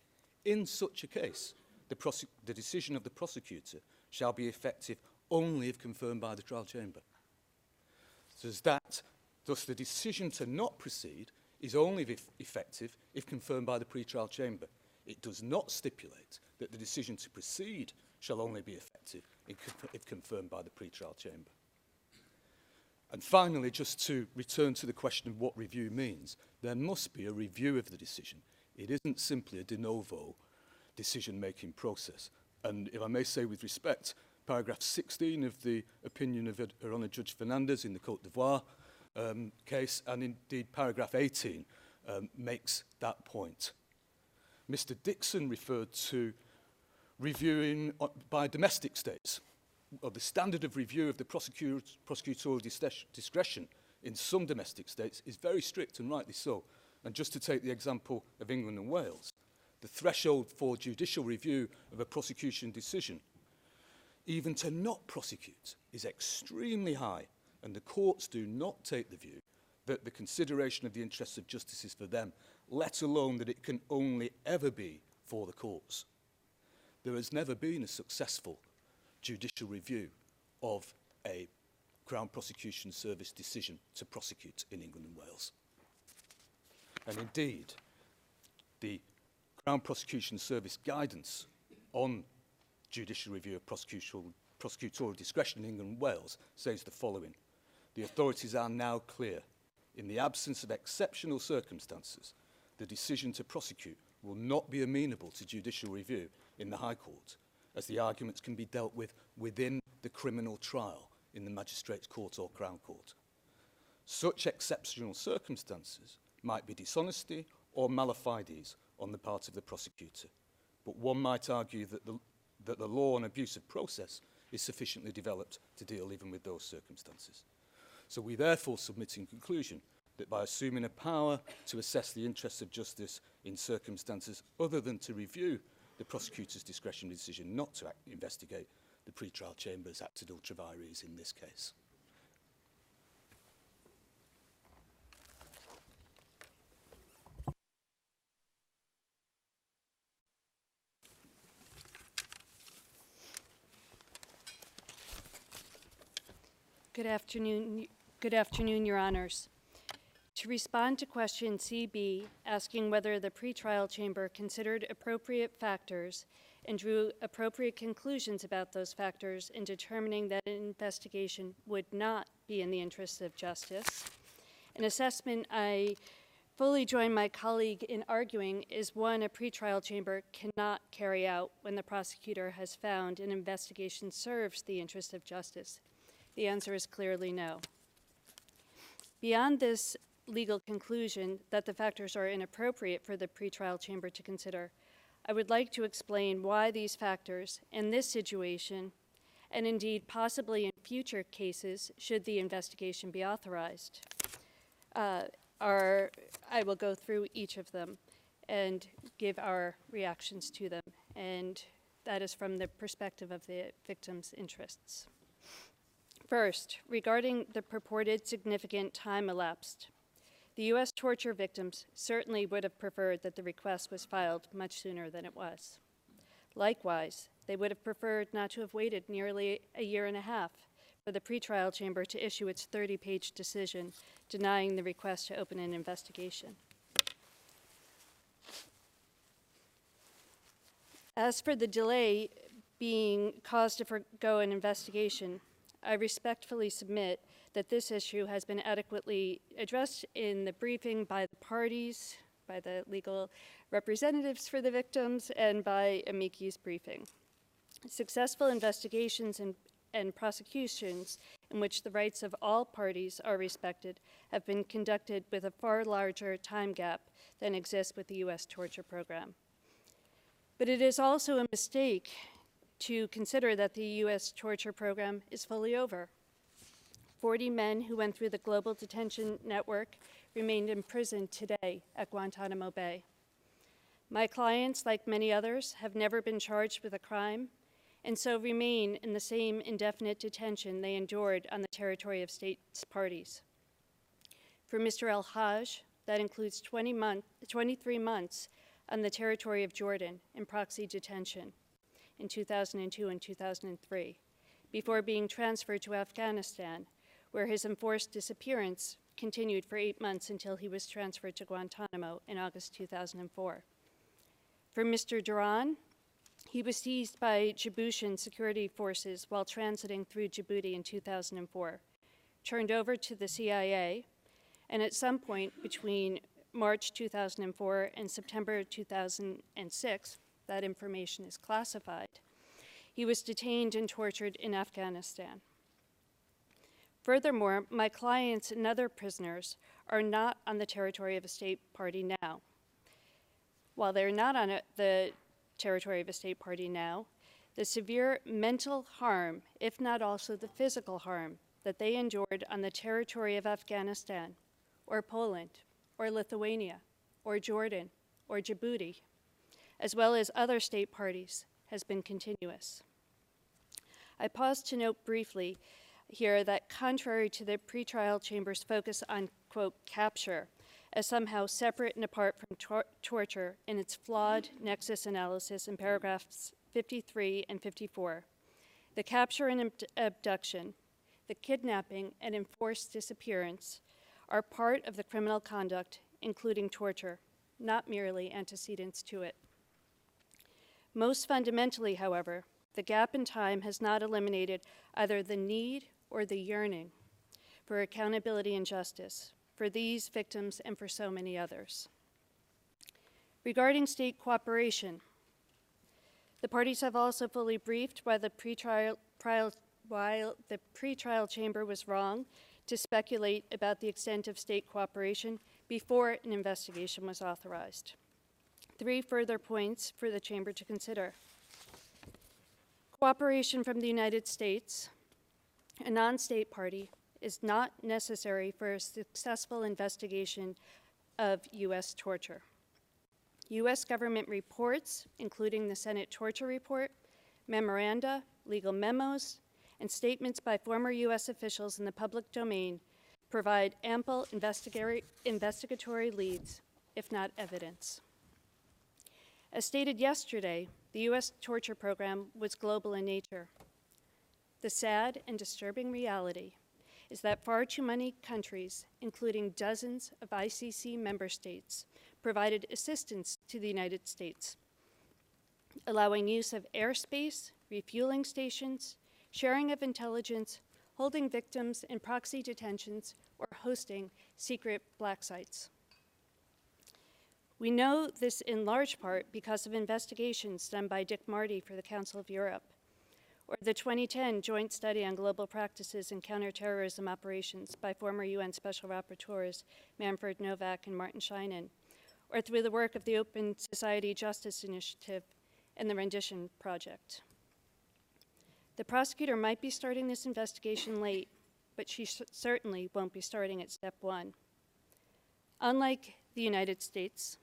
Speaker 5: In such a case, the decision of the prosecutor shall be effective only if confirmed by the trial chamber. Thus the decision to not proceed is only effective if confirmed by the pre-trial chamber. It does not stipulate that the decision to proceed shall only be effective if confirmed by the pre-trial chamber. And finally, just to return to the question of what review means, there must be a review of the decision. It isn't simply a de novo decision-making process. And if I may say with respect, paragraph 16 of the opinion of Her Honour Judge Fernandez in the Côte d'Ivoire case, and indeed paragraph 18, makes that point. Mr. Dixon referred to reviewing by domestic states, or the standard of review of the prosecutorial discretion in some domestic states is very strict, and rightly so. And just to take the example of England and Wales, the threshold for judicial review of a prosecution decision, even to not prosecute, is extremely high, and the courts do not take the view that the consideration of the interests of justice is for them, let alone that it can only ever be for the courts. There has never been a successful judicial review of a Crown Prosecution Service decision to prosecute in England and Wales. And indeed, the Crown Prosecution Service guidance on judicial review of prosecutorial discretion in England and Wales says the following: the authorities are now clear. In the absence of exceptional circumstances, the decision to prosecute will not be amenable to judicial review in the High Court, as the arguments can be dealt with within the criminal trial in the Magistrates' Court or Crown Court. Such exceptional circumstances might be dishonesty or mala-fides on the part of the prosecutor, but one might argue that the law on abuse of process is sufficiently developed to deal even with those circumstances. So we therefore submit in conclusion that by assuming a power to assess the interests of justice in circumstances other than to review the prosecutor's discretionary decision not to investigate, the pre-trial chamber has acted ultra vires in this case.
Speaker 6: Good afternoon, Your Honors. To respond to question CB, asking whether the pretrial chamber considered appropriate factors and drew appropriate conclusions about those factors in determining that an investigation would not be in the interests of justice, an assessment I fully join my colleague in arguing is one a pretrial chamber cannot carry out when the prosecutor has found an investigation serves the interest of justice. The answer is clearly no. Beyond this legal conclusion that the factors are inappropriate for the pretrial chamber to consider, I would like to explain why these factors, in this situation, and indeed possibly in future cases, should the investigation be authorized. I will go through each of them and give our reactions to them, and that is from the perspective of the victim's interests. First, regarding the purported significant time elapsed, the U.S. torture victims certainly would have preferred that the request was filed much sooner than it was. Likewise, they would have preferred not to have waited nearly a year and a half for the pretrial chamber to issue its 30-page decision denying the request to open an investigation. As for the delay being cause to forgo an investigation, I respectfully submit that this issue has been adequately addressed in the briefing by the parties, by the legal representatives for the victims, and by amici's briefing. Successful investigations and prosecutions in which the rights of all parties are respected have been conducted with a far larger time gap than exists with the U.S. torture program. But it is also a mistake to consider that the U.S. torture program is fully over. 40 men who went through the global detention network remained imprisoned today at Guantanamo Bay. My clients, like many others, have never been charged with a crime, and so remain in the same indefinite detention they endured on the territory of states parties. For Mr. El-Hajj, that includes 23 months on the territory of Jordan in proxy detention in 2002 and 2003, before being transferred to Afghanistan, where his enforced disappearance continued for 8 months until he was transferred to Guantanamo in August 2004. For Mr. Duran, he was seized by Djiboutian security forces while transiting through Djibouti in 2004, turned over to the CIA, and at some point between March 2004 and September 2006, that information is classified, he was detained and tortured in Afghanistan. Furthermore, my clients and other prisoners are not on the territory of a state party now. While they're not on the territory of a state party now, the severe mental harm, if not also the physical harm, that they endured on the territory of Afghanistan, or Poland, or Lithuania, or Jordan, or Djibouti, as well as other state parties, has been continuous. I pause to note briefly here that contrary to the pretrial chamber's focus on, quote, capture, as somehow separate and apart from torture in its flawed nexus analysis in paragraphs 53 and 54, the capture and abduction, the kidnapping and enforced disappearance are part of the criminal conduct, including torture, not merely antecedents to it. Most fundamentally, however, the gap in time has not eliminated either the need or the yearning for accountability and justice for these victims and for so many others. Regarding state cooperation, the parties have also fully briefed why the pretrial chamber was wrong to speculate about the extent of state cooperation before an investigation was authorized. 3 further points for the chamber to consider. Cooperation from the United States, a non-state party, is not necessary for a successful investigation of U.S. torture. U.S. government reports, including the Senate Torture Report, memoranda, legal memos, and statements by former U.S. officials in the public domain, provide ample investigatory leads, if not evidence. As stated yesterday, the U.S. torture program was global in nature. The sad and disturbing reality is that far too many countries, including dozens of ICC member states, provided assistance to the United States, allowing use of airspace, refueling stations, sharing of intelligence, holding victims in proxy detentions, or hosting secret black sites. We know this in large part because of investigations done by Dick Marty for the Council of Europe, or the 2010 Joint Study on Global Practices in Counterterrorism Operations by former UN Special Rapporteurs Manfred Novak and Martin Scheinin, or through the work of the Open Society Justice Initiative and the Rendition Project. The prosecutor might be starting this investigation late, but she certainly won't be starting at step 1. Unlike the United States,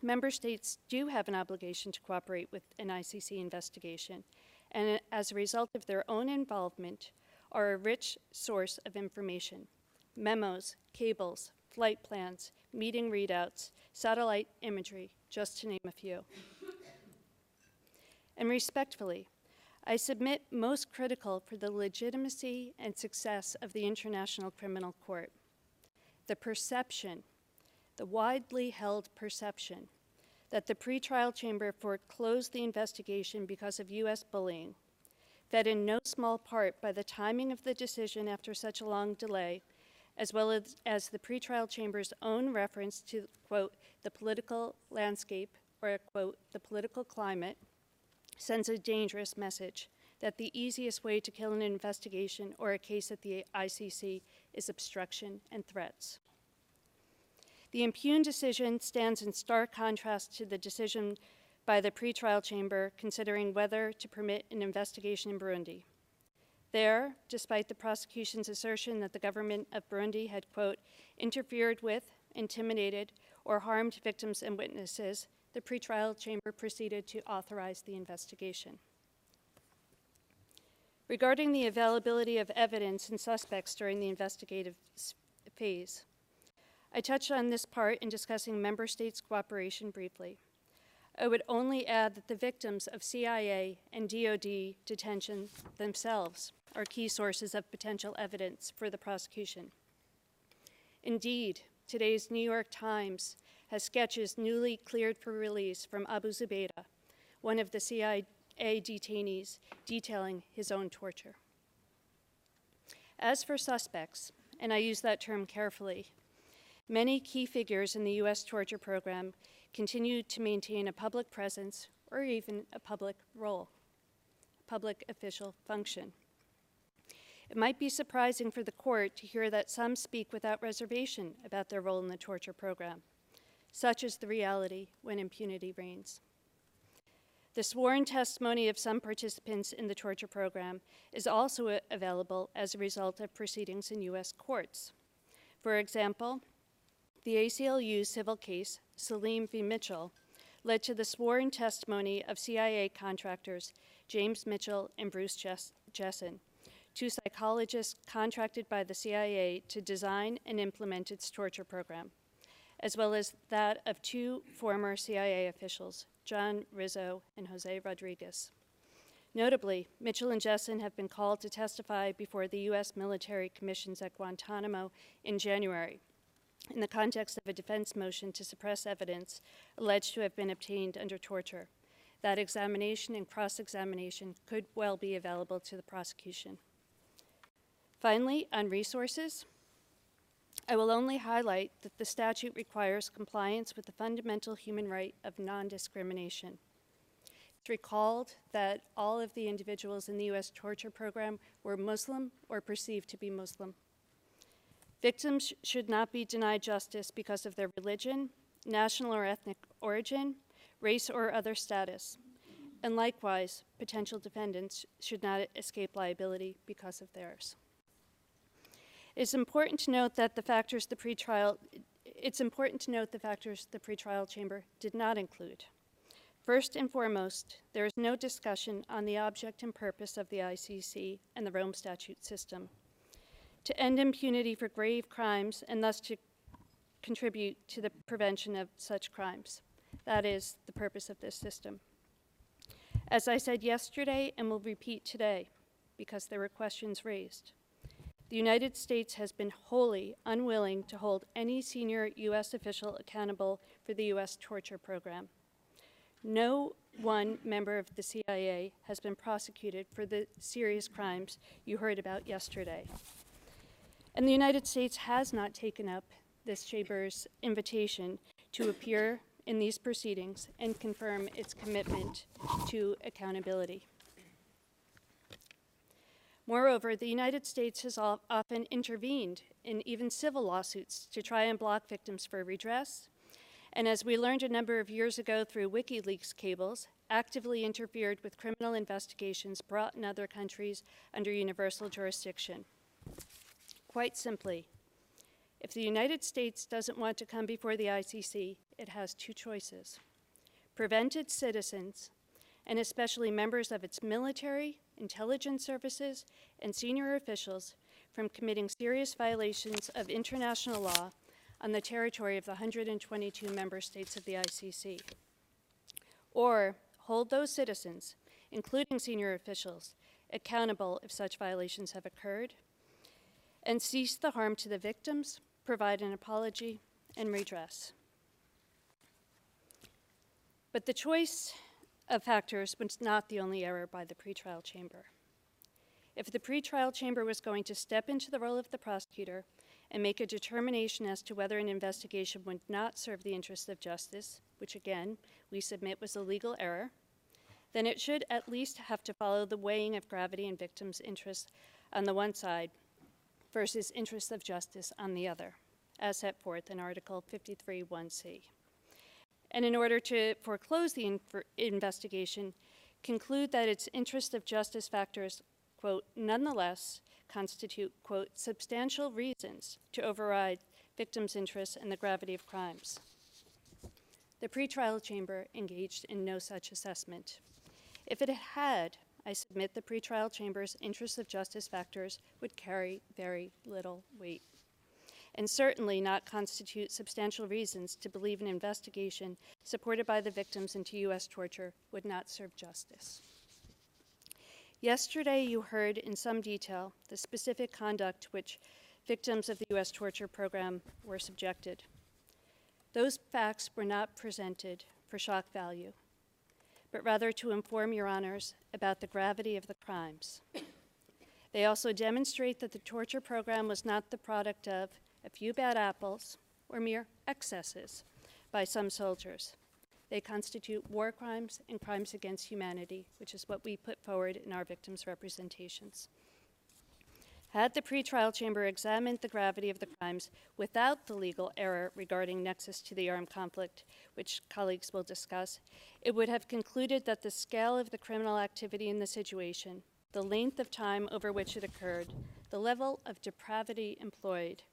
Speaker 6: member states do have an obligation to cooperate with an ICC investigation, and as a result of their own involvement, are a rich source of information: memos, cables, flight plans, meeting readouts, satellite imagery, just to name a few. And respectfully, I submit most critical for the legitimacy and success of the International Criminal Court, the perception, the widely held perception, that the pretrial chamber foreclosed the investigation because of U.S. bullying, fed in no small part by the timing of the decision after such a long delay, as well as the pretrial chamber's own reference to, quote, the political landscape, or, quote, the political climate, sends a dangerous message that the easiest way to kill an investigation or a case at the ICC is obstruction and threats. The impugned decision stands in stark contrast to the decision by the pretrial chamber considering whether to permit an investigation in Burundi. There, despite the prosecution's assertion that the government of Burundi had, quote, interfered with, intimidated, or harmed victims and witnesses, the pretrial chamber proceeded to authorize the investigation. Regarding the availability of evidence and suspects during the investigative phase, I touched on this part in discussing member states' cooperation briefly. I would only add that the victims of CIA and DoD detention themselves are key sources of potential evidence for the prosecution. Indeed, today's New York Times has sketches newly cleared for release from Abu Zubaydah, one of the CIA detainees, detailing his own torture. As for suspects, and I use that term carefully, many key figures in the U.S. torture program continue to maintain a public presence or even a public role, public official function. It might be surprising for the court to hear that some speak without reservation about their role in the torture program. Such is the reality when impunity reigns. The sworn testimony of some participants in the torture program is also available as a result of proceedings in U.S. courts. For example, the ACLU civil case, Salim v. Mitchell, led to the sworn testimony of CIA contractors James Mitchell and Bruce Jessen, two psychologists contracted by the CIA to design and implement its torture program, as well as that of two former CIA officials, John Rizzo and Jose Rodriguez. Notably, Mitchell and Jessen have been called to testify before the U.S. military commissions at Guantanamo in January, in the context of a defense motion to suppress evidence alleged to have been obtained under torture. That examination and cross-examination could well be available to the prosecution. Finally, on resources, I will only highlight that the statute requires compliance with the fundamental human right of non-discrimination. It's recalled that all of the individuals in the U.S. torture program were Muslim or perceived to be Muslim. Victims should not be denied justice because of their religion, national or ethnic origin, race or other status. And likewise, potential defendants should not escape liability because of theirs. It's important to note that the factors the pretrial chamber did not include. First and foremost, there is no discussion on the object and purpose of the ICC and the Rome Statute system: to end impunity for grave crimes and thus to contribute to the prevention of such crimes. That is the purpose of this system. As I said yesterday and will repeat today, because there were questions raised, the United States has been wholly unwilling to hold any senior U.S. official accountable for the U.S. torture program. No one member of the CIA has been prosecuted for the serious crimes you heard about yesterday. And the United States has not taken up this chamber's invitation to appear in these proceedings and confirm its commitment to accountability. Moreover, the United States has often intervened in even civil lawsuits to try and block victims for redress, and as we learned a number of years ago through WikiLeaks cables, actively interfered with criminal investigations brought in other countries under universal jurisdiction. Quite simply, if the United States doesn't want to come before the ICC, it has two choices: prevent its citizens, and especially members of its military, intelligence services, and senior officials, from committing serious violations of international law on the territory of the 122 member states of the ICC. Or hold those citizens, including senior officials, accountable if such violations have occurred, and cease the harm to the victims, provide an apology, and redress. But the choice of factors was not the only error by the pretrial chamber. If the pretrial chamber was going to step into the role of the prosecutor and make a determination as to whether an investigation would not serve the interests of justice, which again, we submit was a legal error, then it should at least have to follow the weighing of gravity and victims' interests on the one side versus interests of justice on the other, as set forth in Article 53(1)(c). And in order to foreclose the investigation, conclude that its interest of justice factors, quote, nonetheless constitute, quote, substantial reasons to override victims' interests and the gravity of crimes. The pretrial chamber engaged in no such assessment. If it had, I submit the pretrial chamber's interest of justice factors would carry very little weight, and certainly not constitute substantial reasons to believe an investigation supported by the victims into U.S. torture would not serve justice. Yesterday, you heard in some detail the specific conduct to which victims of the U.S. torture program were subjected. Those facts were not presented for shock value, but rather to inform your honors about the gravity of the crimes. They also demonstrate that the torture program was not the product of a few bad apples or mere excesses by some soldiers. They constitute war crimes and crimes against humanity, which is what we put forward in our victims' representations. Had the pretrial chamber examined the gravity of the crimes without the legal error regarding nexus to the armed conflict, which colleagues will discuss, it would have concluded that the scale of the criminal activity in the situation, the length of time over which it occurred, the level of depravity employed,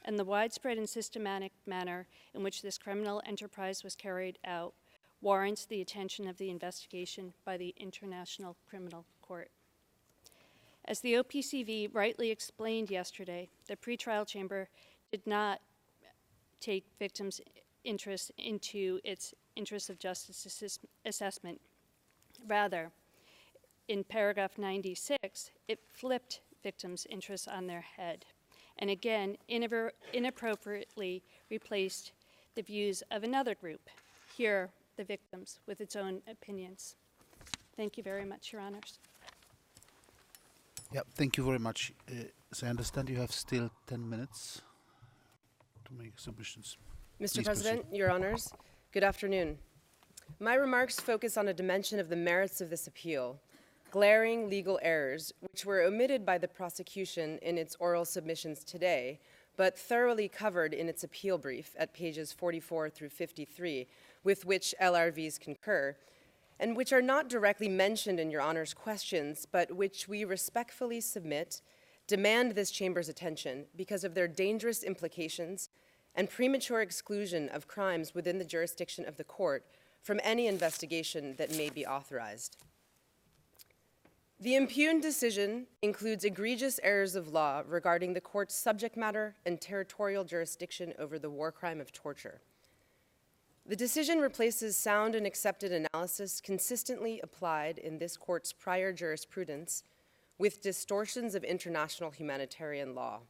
Speaker 6: and the widespread and systematic manner in which this criminal enterprise was carried out warrants the attention of the investigation by the International Criminal Court. As the OPCV rightly explained yesterday, the pretrial chamber did not take victims' interests into its interest of justice assessment. Rather, in paragraph 96, it flipped victims' interests on their head, and again, inappropriately replaced the views of another group, here, the victims, with its own opinions. Thank you very much, Your Honors.
Speaker 2: Yeah, thank you very much. As I understand, you have still 10 minutes to make submissions.
Speaker 7: Mr.
Speaker 2: Please
Speaker 7: President,
Speaker 2: proceed.
Speaker 7: Your Honors, good afternoon. My remarks focus on a dimension of the merits of this appeal, glaring legal errors which were omitted by the prosecution in its oral submissions today, but thoroughly covered in its appeal brief at pages 44 through 53, with which LRVs concur, and which are not directly mentioned in Your Honor's questions, but which we respectfully submit demand this chamber's attention because of their dangerous implications and premature exclusion of crimes within the jurisdiction of the court from any investigation that may be authorized. The impugned decision includes egregious errors of law regarding the court's subject matter and territorial jurisdiction over the war crime of torture. The decision replaces sound and accepted analysis consistently applied in this court's prior jurisprudence with distortions of international humanitarian law.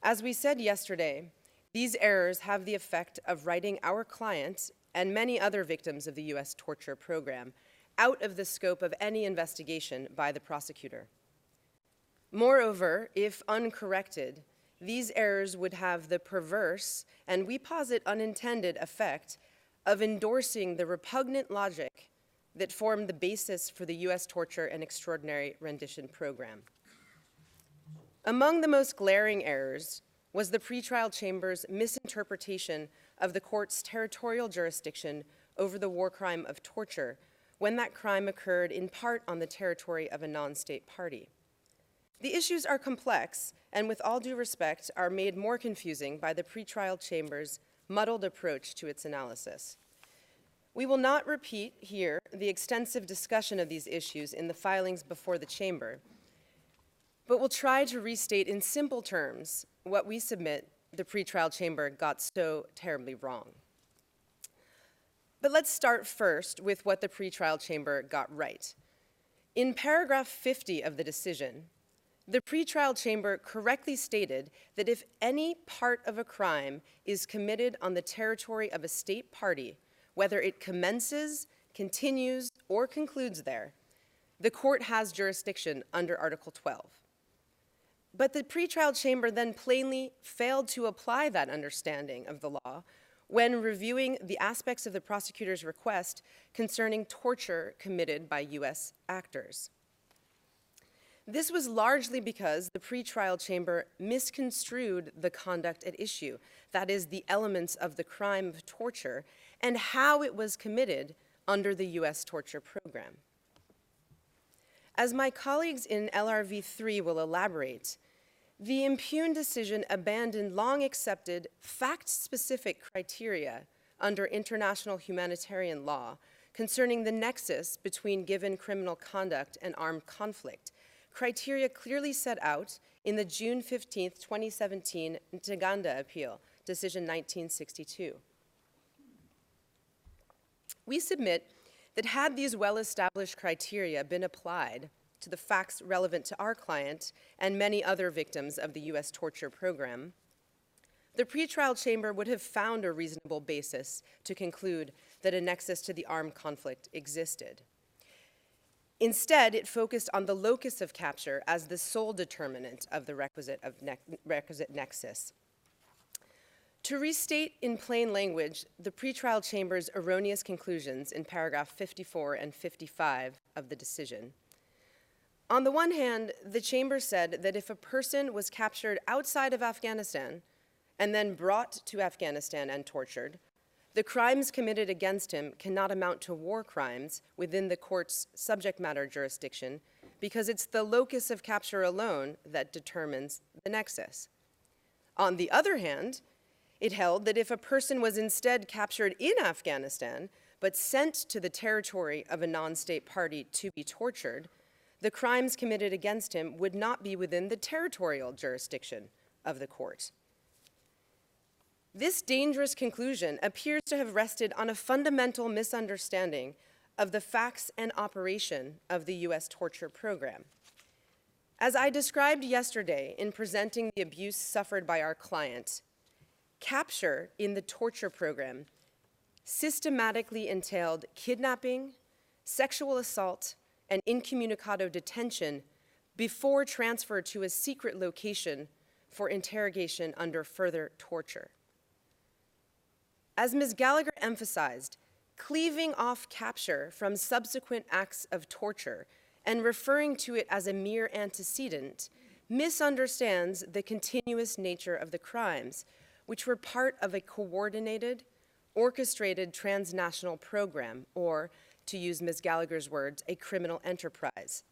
Speaker 7: As we said yesterday, these errors have the effect of writing our client and many other victims of the U.S. torture program out of the scope of any investigation by the prosecutor. Moreover, if uncorrected, these errors would have the perverse, and we posit unintended, effect of endorsing the repugnant logic that formed the basis for the U.S. torture and extraordinary rendition program. Among the most glaring errors was the pretrial chamber's misinterpretation of the court's territorial jurisdiction over the war crime of torture when that crime occurred in part on the territory of a non-state party. The issues are complex and, with all due respect, are made more confusing by the pretrial chamber's muddled approach to its analysis. We will not repeat here the extensive discussion of these issues in the filings before the chamber, but will try to restate in simple terms what we submit the pretrial chamber got so terribly wrong. But let's start first with what the pretrial chamber got right. In paragraph 50 of the decision, the pretrial chamber correctly stated that if any part of a crime is committed on the territory of a state party whether it commences, continues, or concludes there, the court has jurisdiction under Article 12. But the pretrial chamber then plainly failed to apply that understanding of the law when reviewing the aspects of the prosecutor's request concerning torture committed by U.S. actors. This was largely because the pretrial chamber misconstrued the conduct at issue, that is, the elements of the crime of torture, and how it was committed under the U.S. torture program. As my colleagues in LRV 3 will elaborate, the impugned decision abandoned long-accepted, fact-specific criteria under international humanitarian law concerning the nexus between given criminal conduct and armed conflict, criteria clearly set out in the June 15, 2017 Ntaganda appeal, decision 1962. We submit that had these well-established criteria been applied to the facts relevant to our client and many other victims of the U.S. torture program, the pretrial chamber would have found a reasonable basis to conclude that a nexus to the armed conflict existed. Instead, it focused on the locus of capture as the sole determinant of the requisite nexus. To restate in plain language the pretrial chamber's erroneous conclusions in paragraph 54 and 55 of the decision. On the one hand, the chamber said that if a person was captured outside of Afghanistan and then brought to Afghanistan and tortured, the crimes committed against him cannot amount to war crimes within the court's subject matter jurisdiction because it's the locus of capture alone that determines the nexus. On the other hand, it held that if a person was instead captured in Afghanistan but sent to the territory of a non-state party to be tortured, the crimes committed against him would not be within the territorial jurisdiction of the court. This dangerous conclusion appears to have rested on a fundamental misunderstanding of the facts and operation of the U.S. torture program. As I described yesterday in presenting the abuse suffered by our client, capture in the torture program systematically entailed kidnapping, sexual assault, and incommunicado detention before transfer to a secret location for interrogation under further torture. As Ms. Gallagher emphasized, cleaving off capture from subsequent acts of torture and referring to it as a mere antecedent misunderstands the continuous nature of the crimes, which were part of a coordinated, orchestrated transnational program, or, to use Ms. Gallagher's words, a criminal enterprise.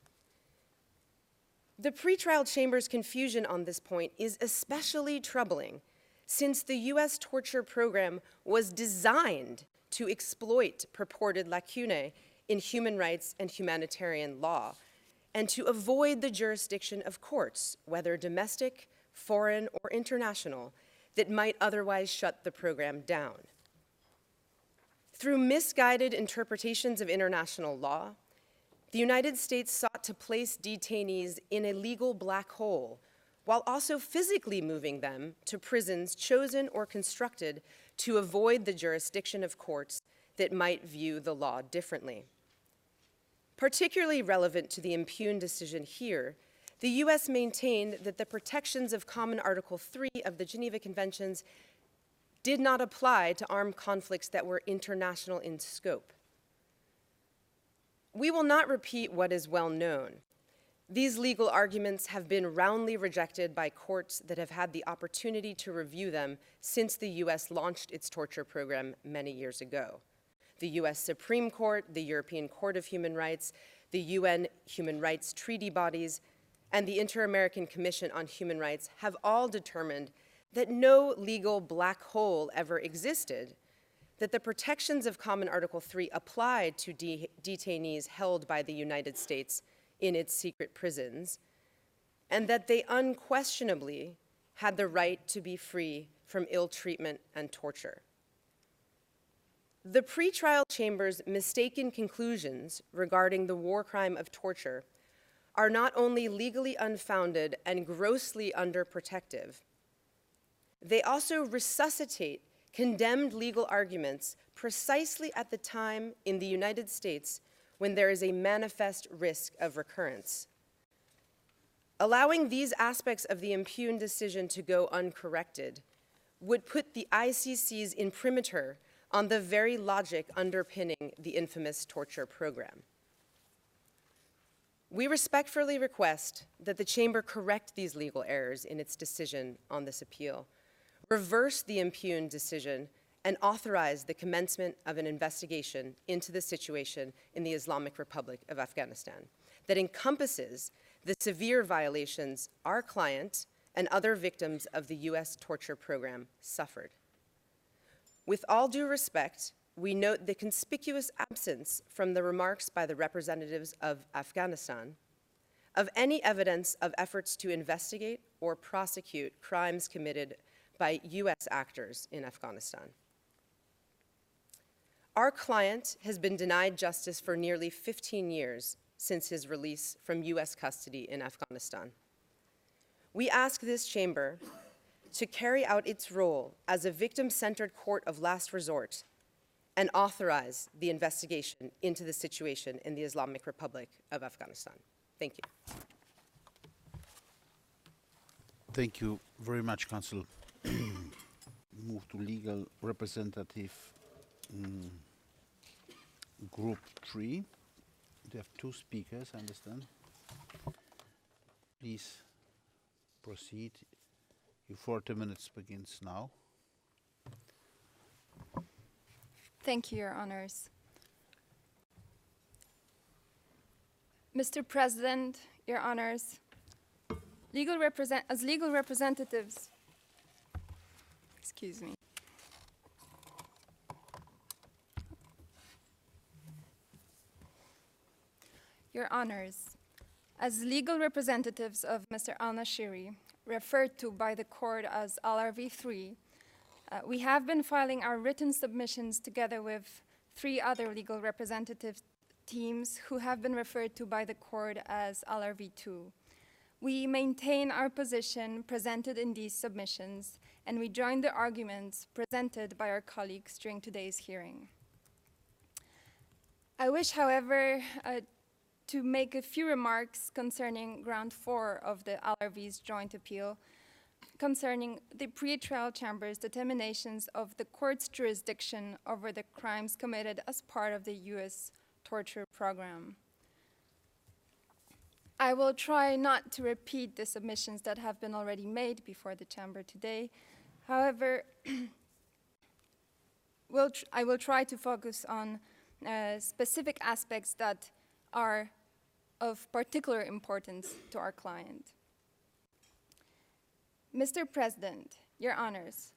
Speaker 7: The pretrial chamber's confusion on this point is especially troubling since the U.S. torture program was designed to exploit purported lacunae in human rights and humanitarian law, and to avoid the jurisdiction of courts, whether domestic, foreign, or international, that might otherwise shut the program down. Through misguided interpretations of international law, the United States sought to place detainees in a legal black hole while also physically moving them to prisons chosen or constructed to avoid the jurisdiction of courts that might view the law differently. Particularly relevant to the impugned decision here, the U.S. maintained that the protections of Common Article 3 of the Geneva Conventions did not apply to armed conflicts that were international in scope. We will not repeat what is well known. These legal arguments have been roundly rejected by courts that have had the opportunity to review them since the U.S. launched its torture program many years ago. The U.S. Supreme Court, the European Court of Human Rights, the UN Human Rights Treaty bodies, and the Inter-American Commission on Human Rights have all determined that no legal black hole ever existed, that the protections of Common Article 3 applied to detainees held by the United States in its secret prisons, and that they unquestionably had the right to be free from ill treatment and torture. The pretrial chamber's mistaken conclusions regarding the war crime of torture are not only legally unfounded and grossly underprotective, they also resuscitate condemned legal arguments precisely at the time in the United States when there is a manifest risk of recurrence. Allowing these aspects of the impugned decision to go uncorrected would put the ICC's imprimatur on the very logic underpinning the infamous torture program. We respectfully request that the Chamber correct these legal errors in its decision on this appeal, reverse the impugned decision, and authorize the commencement of an investigation into the situation in the Islamic Republic of Afghanistan that encompasses the severe violations our client and other victims of the US torture program suffered. With all due respect, we note the conspicuous absence from the remarks by the representatives of Afghanistan of any evidence of efforts to investigate or prosecute crimes committed by US actors in Afghanistan. Our client has been denied justice for nearly 15 years since his release from US custody in Afghanistan. We ask this chamber to carry out its role as a victim-centered court of last resort and authorize the investigation into the situation in the Islamic Republic of Afghanistan. Thank you.
Speaker 2: Thank you very much, Counsel. Move to legal representative group 3. We have 2 speakers, I understand. Please proceed. Your 40 minutes begins now.
Speaker 8: Thank you, Your Honors. Mr. President, Your Honors, as legal representatives, excuse me. Your Honors, as legal representatives of Mr. al-Nashiri, referred to by the court as LRV3, we have been filing our written submissions together with 3 other legal representative teams who have been referred to by the court as LRV2. We maintain our position presented in these submissions, and we join the arguments presented by our colleagues during today's hearing. I wish, however, to make a few remarks concerning ground 4 of the LRV's joint appeal, concerning the pre-trial chamber's determinations of the court's jurisdiction over the crimes committed as part of the US torture program. I will try not to repeat the submissions that have been already made before the chamber today. However, I will try to focus on specific aspects that are of particular importance to our client. Mr. President, Your Honors,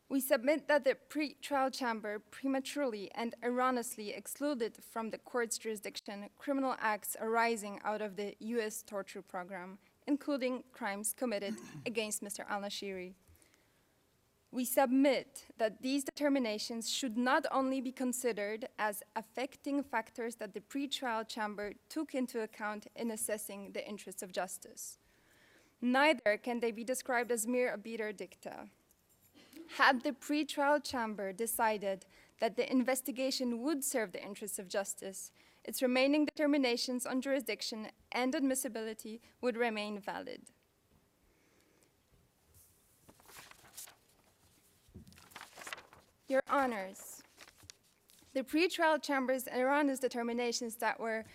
Speaker 8: we submit that the pre-trial chamber prematurely and erroneously excluded from the court's jurisdiction criminal acts arising out of the US torture program, including crimes committed against Mr. al-Nashiri. We submit that these determinations should not only be considered as affecting factors that the pre-trial chamber took into account in assessing the interests of justice. Neither can they be described as mere obiter dicta. Had the pre-trial chamber decided that the investigation would serve the interests of justice, its remaining determinations on jurisdiction and admissibility would remain valid. Your Honors, the pre-trial chamber's erroneous determinations that were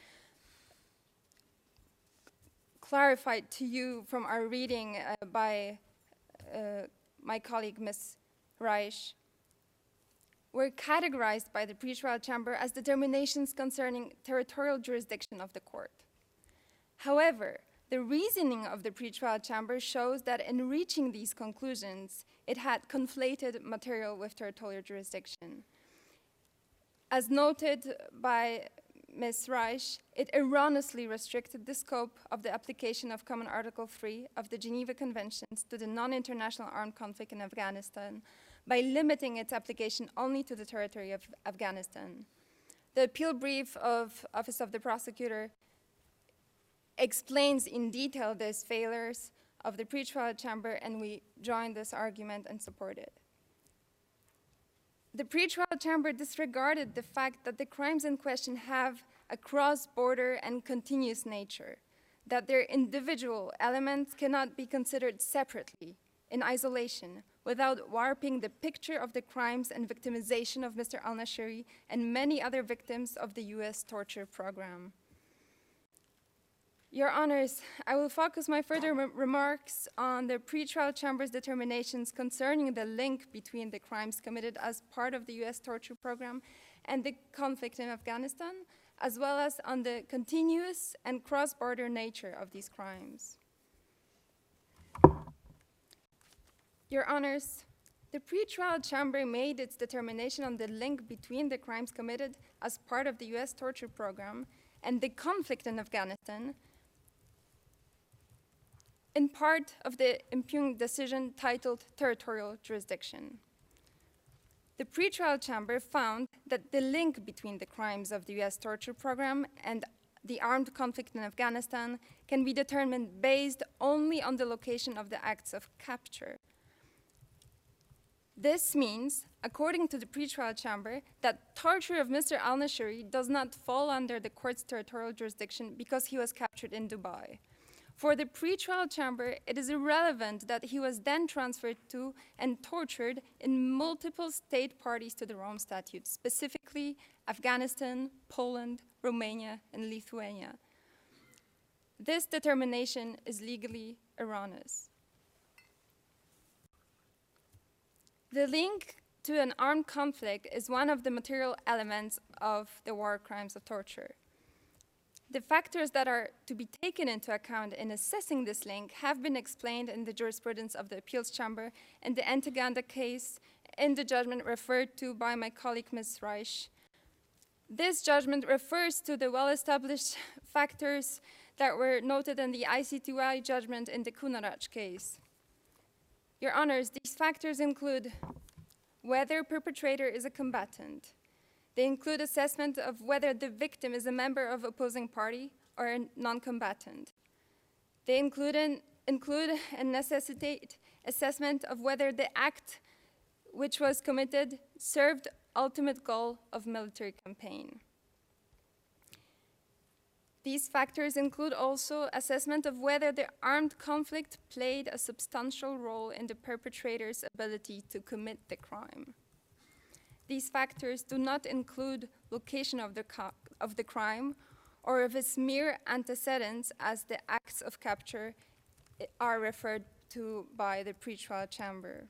Speaker 8: clarified to you from our reading by my colleague, Ms. Reich, were categorized by the pre-trial chamber as determinations concerning territorial jurisdiction of the court. However, the reasoning of the pre-trial chamber shows that in reaching these conclusions, it had conflated material with territorial jurisdiction. As noted by Ms. Reich, it erroneously restricted the scope of the application of Common Article 3 of the Geneva Conventions to the non-international armed conflict in Afghanistan by limiting its application only to the territory of Afghanistan. The appeal brief of Office of the Prosecutor explains in detail these failures of the pretrial chamber, and we join this argument and support it. The pretrial chamber disregarded the fact that the crimes in question have a cross-border and continuous nature, that their individual elements cannot be considered separately, in isolation, without warping the picture of the crimes and victimization of Mr. al-Nashiri and many other victims of the US torture program. Your Honors, I will focus my further remarks on the pretrial chamber's determinations concerning the link between the crimes committed as part of the US torture program and the conflict in Afghanistan, as well as on the continuous and cross-border nature of these crimes. Your Honors, the pretrial chamber made its determination on the link between the crimes committed as part of the US torture program and the conflict in Afghanistan in part of the impugned decision titled Territorial Jurisdiction. The pretrial chamber found that the link between the crimes of the US torture program and the armed conflict in Afghanistan can be determined based only on the location of the acts of capture. This means, according to the pretrial chamber, that torture of Mr. al-Nashiri does not fall under the court's territorial jurisdiction because he was captured in Dubai. For the pretrial chamber, it is irrelevant that he was then transferred to and tortured in multiple state parties to the Rome Statute, specifically Afghanistan, Poland, Romania, and Lithuania. This determination is legally erroneous. The link to an armed conflict is one of the material elements of the war crimes of torture. The factors that are to be taken into account in assessing this link have been explained in the jurisprudence of the Appeals Chamber and the Antaganda case in the judgment referred to by my colleague Ms. Reich. This judgment refers to the well-established factors that were noted in the ICTY judgment in the Kunaraj case. Your Honors, these factors include whether perpetrator is a combatant. They include assessment of whether the victim is a member of opposing party or a non-combatant. They include and necessitate assessment of whether the act which was committed served ultimate goal of military campaign. These factors include also assessment of whether the armed conflict played a substantial role in the perpetrator's ability to commit the crime. These factors do not include location of the crime or of its mere antecedents as the acts of capture are referred to by the pretrial chamber.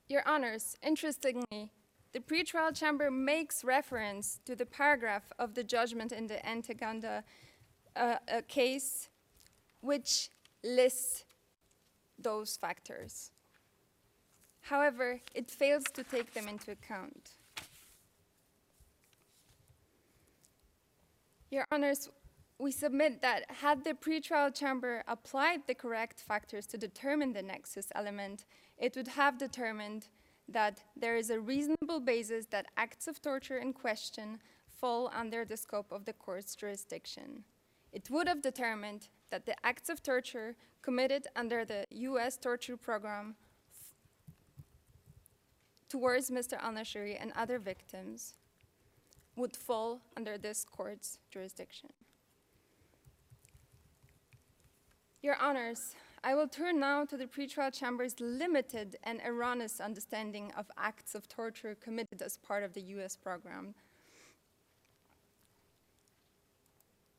Speaker 8: Your Honors, interestingly, the pretrial chamber makes reference to the paragraph of the judgment in the Antaganda case which lists those factors. However, it fails to take them into account. Your Honors, we submit that had the pretrial chamber applied the correct factors to determine the nexus element, it would have determined that there is a reasonable basis that acts of torture in question fall under the scope of the court's jurisdiction. It would have determined that the acts of torture committed under the US torture program towards Mr. al-Nashiri and other victims would fall under this court's jurisdiction. Your Honors, I will turn now to the pretrial chamber's limited and erroneous understanding of acts of torture committed as part of the US program.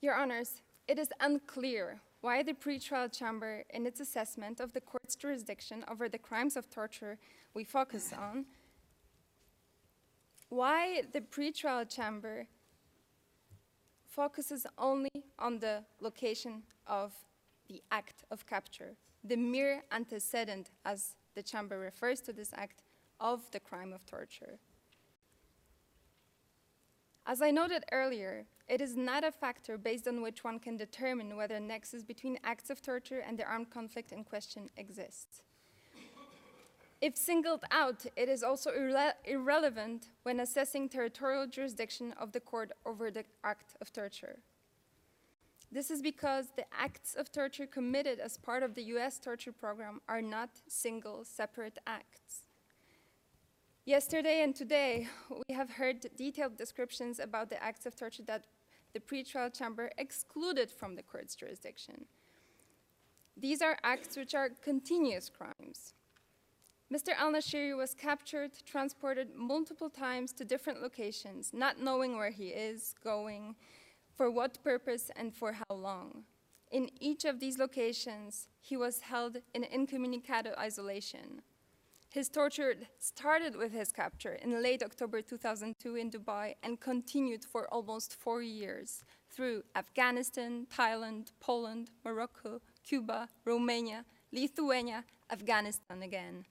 Speaker 8: Your Honors, it is unclear why the pretrial chamber, in its assessment of the court's jurisdiction over the crimes of torture we focus on, why the pretrial chamber focuses only on the location of the act of capture, the mere antecedent, as the chamber refers to this act, of the crime of torture. As I noted earlier, it is not a factor based on which one can determine whether a nexus between acts of torture and the armed conflict in question exists. If singled out, it is also irrelevant when assessing territorial jurisdiction of the court over the act of torture. This is because the acts of torture committed as part of the US torture program are not single, separate acts. Yesterday and today, we have heard detailed descriptions about the acts of torture that the pretrial chamber excluded from the court's jurisdiction. These are acts which are continuous crimes. Mr. al-Nashiri was captured, transported multiple times to different locations, not knowing where he is going, for what purpose, and for how long. In each of these locations, he was held in incommunicado isolation. His torture started with his capture in late October 2002 in Dubai and continued for almost 4 years through Afghanistan, Thailand, Poland, Morocco, Cuba, Romania, Lithuania, Afghanistan again.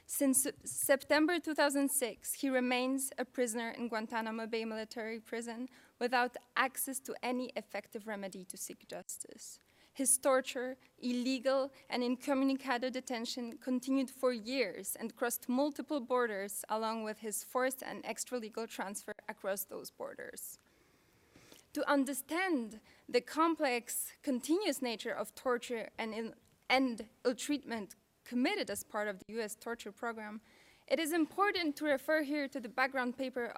Speaker 8: Since September 2006, he remains a prisoner in Guantanamo Bay military prison without access to any effective remedy to seek justice. His torture, illegal and incommunicado detention continued for years and crossed multiple borders, along with his forced and extralegal transfer across those borders. To understand the complex, continuous nature of torture and ill-treatment committed as part of the US torture program, it is important to refer here to the background paper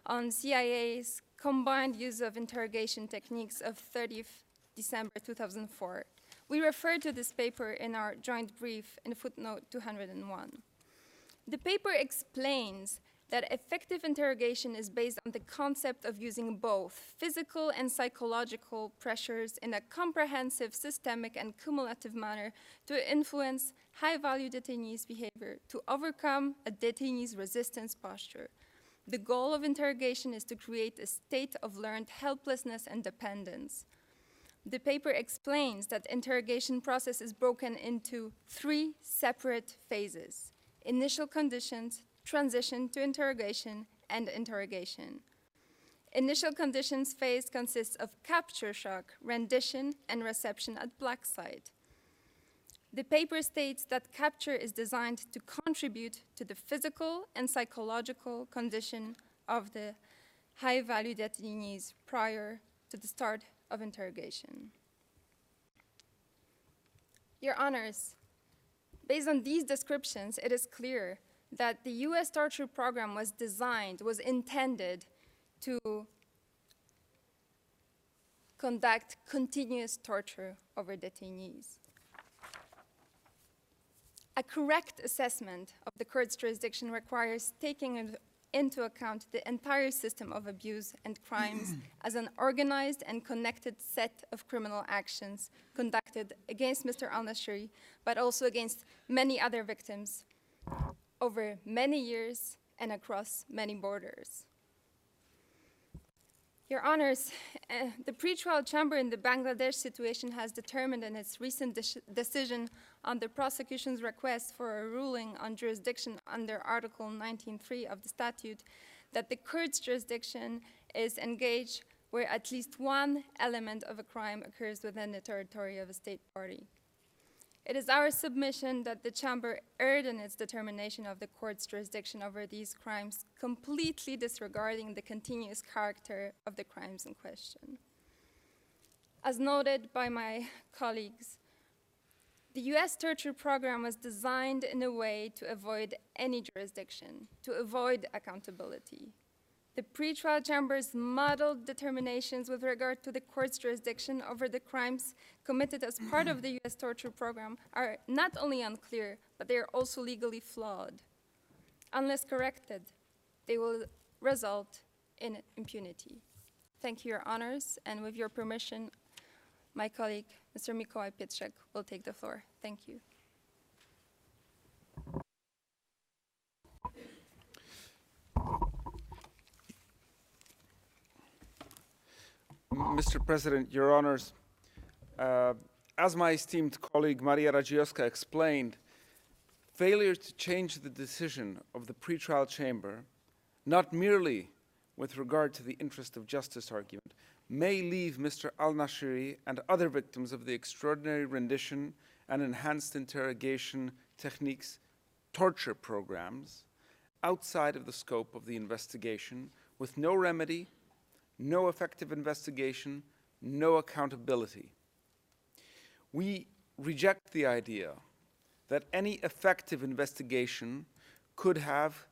Speaker 8: on CIA's combined use of interrogation techniques of 30th December 2004. We refer to this paper in our joint brief in footnote 201. The paper explains that effective interrogation is based on the concept of using both physical and psychological pressures in a comprehensive, systemic, and cumulative manner to influence high-value detainees' behavior to overcome a detainee's resistance posture. The goal of interrogation is to create a state of learned helplessness and dependence. The paper explains that the interrogation process is broken into 3 separate phases: initial conditions, transition to interrogation, and interrogation. Initial conditions phase consists of capture shock, rendition, and reception at black site. The paper states that capture is designed to contribute to the physical and psychological condition of the high-value detainees prior to the start of interrogation. Your Honors, based on these descriptions, it is clear that the US torture program was intended to conduct continuous torture over detainees. A correct assessment of the court's jurisdiction requires taking into account the entire system of abuse and crimes as an organized and connected set of criminal actions conducted against Mr. al-Nashiri, but also against many other victims over many years and across many borders. Your Honors, the pretrial chamber in the Bangladesh situation has determined in its recent decision on the prosecution's request for a ruling on jurisdiction under Article 19.3 of the statute that the court's jurisdiction is engaged where at least one element of a crime occurs within the territory of a state party. It is our submission that the chamber erred in its determination of the court's jurisdiction over these crimes, completely disregarding the continuous character of the crimes in question. As noted by my colleagues, the US torture program was designed in a way to avoid any jurisdiction, to avoid accountability. The pretrial chamber's muddled determinations with regard to the court's jurisdiction over the crimes committed as part of the US torture program are not only unclear, but they are also legally flawed. Unless corrected, they will result in impunity. Thank you, Your Honors, and with your permission, my colleague, Mr. Mikołaj Pietrzak, will take the floor. Thank you.
Speaker 9: Mr. President, Your Honors, as my esteemed colleague Maria Radziejowska explained, failure to change the decision of the pretrial chamber, not merely with regard to the interest of justice argument, may leave Mr. al-Nashiri and other victims of the extraordinary rendition and enhanced interrogation techniques torture programs outside of the scope of the investigation with no remedy, no effective investigation, no accountability. We reject the idea that any effective investigation could have,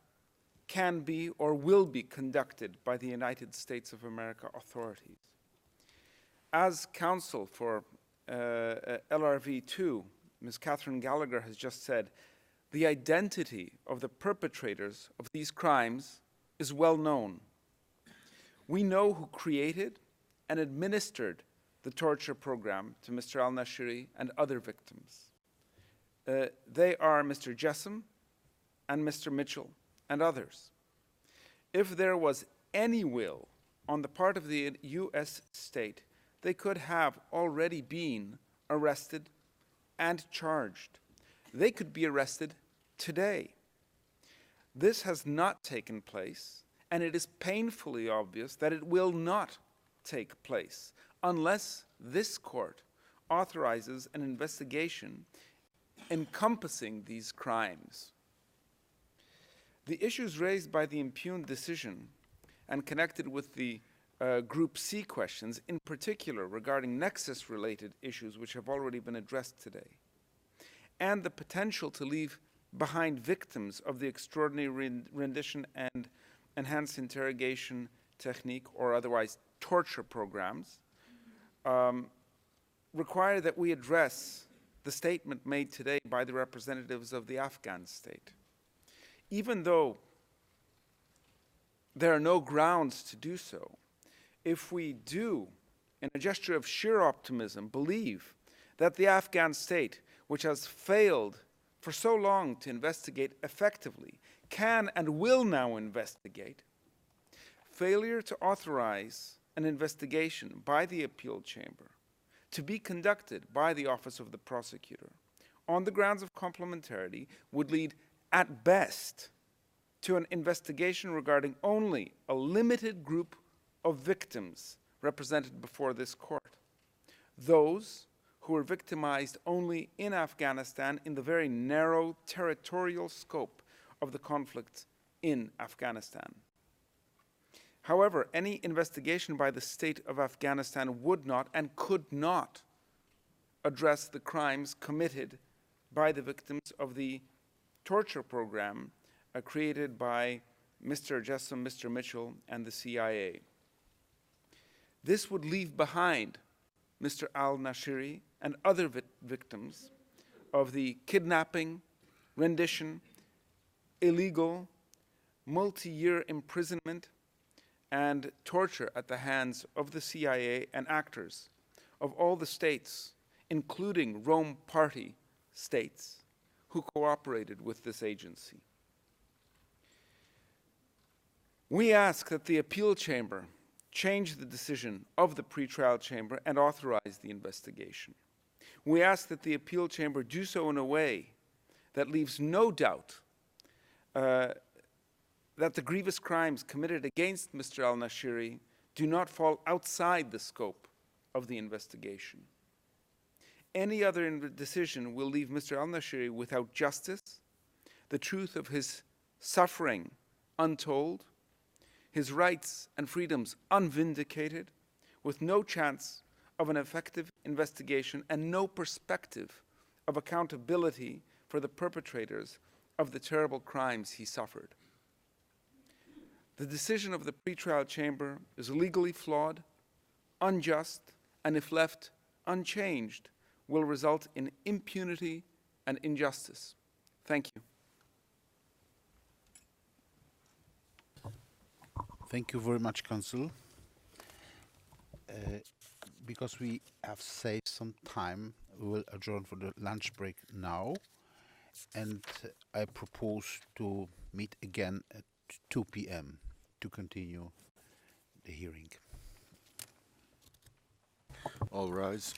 Speaker 9: can be, or will be conducted by the United States of America authorities. As counsel for LRV2, Ms. Catherine Gallagher has just said, the identity of the perpetrators of these crimes is well known. We know who created and administered the torture program to Mr. al-Nashiri and other victims. They are Mr. Jessam and Mr. Mitchell and others. If there was any will on the part of the US state, they could have already been arrested and charged. They could be arrested today. This has not taken place, and it is painfully obvious that it will not take place unless this court authorizes an investigation encompassing these crimes. The issues raised by the impugned decision and connected with the Group C questions, in particular regarding nexus-related issues which have already been addressed today, and the potential to leave behind victims of the extraordinary rendition and enhanced interrogation technique or otherwise torture programs, require that we address the statement made today by the representatives of the Afghan state. Even though there are no grounds to do so, if we do, in a gesture of sheer optimism, believe that the Afghan state, which has failed for so long to investigate effectively, can and will now investigate, failure to authorize an investigation by the appeal chamber to be conducted by the Office of the Prosecutor on the grounds of complementarity would lead, at best, to an investigation regarding only a limited group of victims represented before this court. Those who were victimized only in Afghanistan in the very narrow territorial scope of the conflict in Afghanistan. However, any investigation by the state of Afghanistan would not and could not address the crimes committed by the victims of the torture program created by Mr. Jessam, Mr. Mitchell, and the CIA. This would leave behind Mr. al-Nashiri and other victims of the kidnapping, rendition, illegal, multi-year imprisonment, and torture at the hands of the CIA and actors of all the states, including Rome Party states, who cooperated with this agency. We ask that the appeal chamber change the decision of the pretrial chamber and authorize the investigation. We ask that the appeal chamber do so in a way that leaves no doubt that the grievous crimes committed against Mr. al-Nashiri do not fall outside the scope of the investigation. Any other decision will leave Mr. al-Nashiri without justice, the truth of his suffering untold, his rights and freedoms unvindicated, with no chance of an effective investigation and no perspective of accountability for the perpetrators of the terrible crimes he suffered. The decision of the pretrial chamber is legally flawed, unjust, and if left unchanged, will result in impunity and injustice. Thank you.
Speaker 2: Thank you very much, Counsel. Because we have saved some time, we will adjourn for the lunch break now. And I propose to meet again at 2 p.m. to continue the hearing.
Speaker 1: All rise.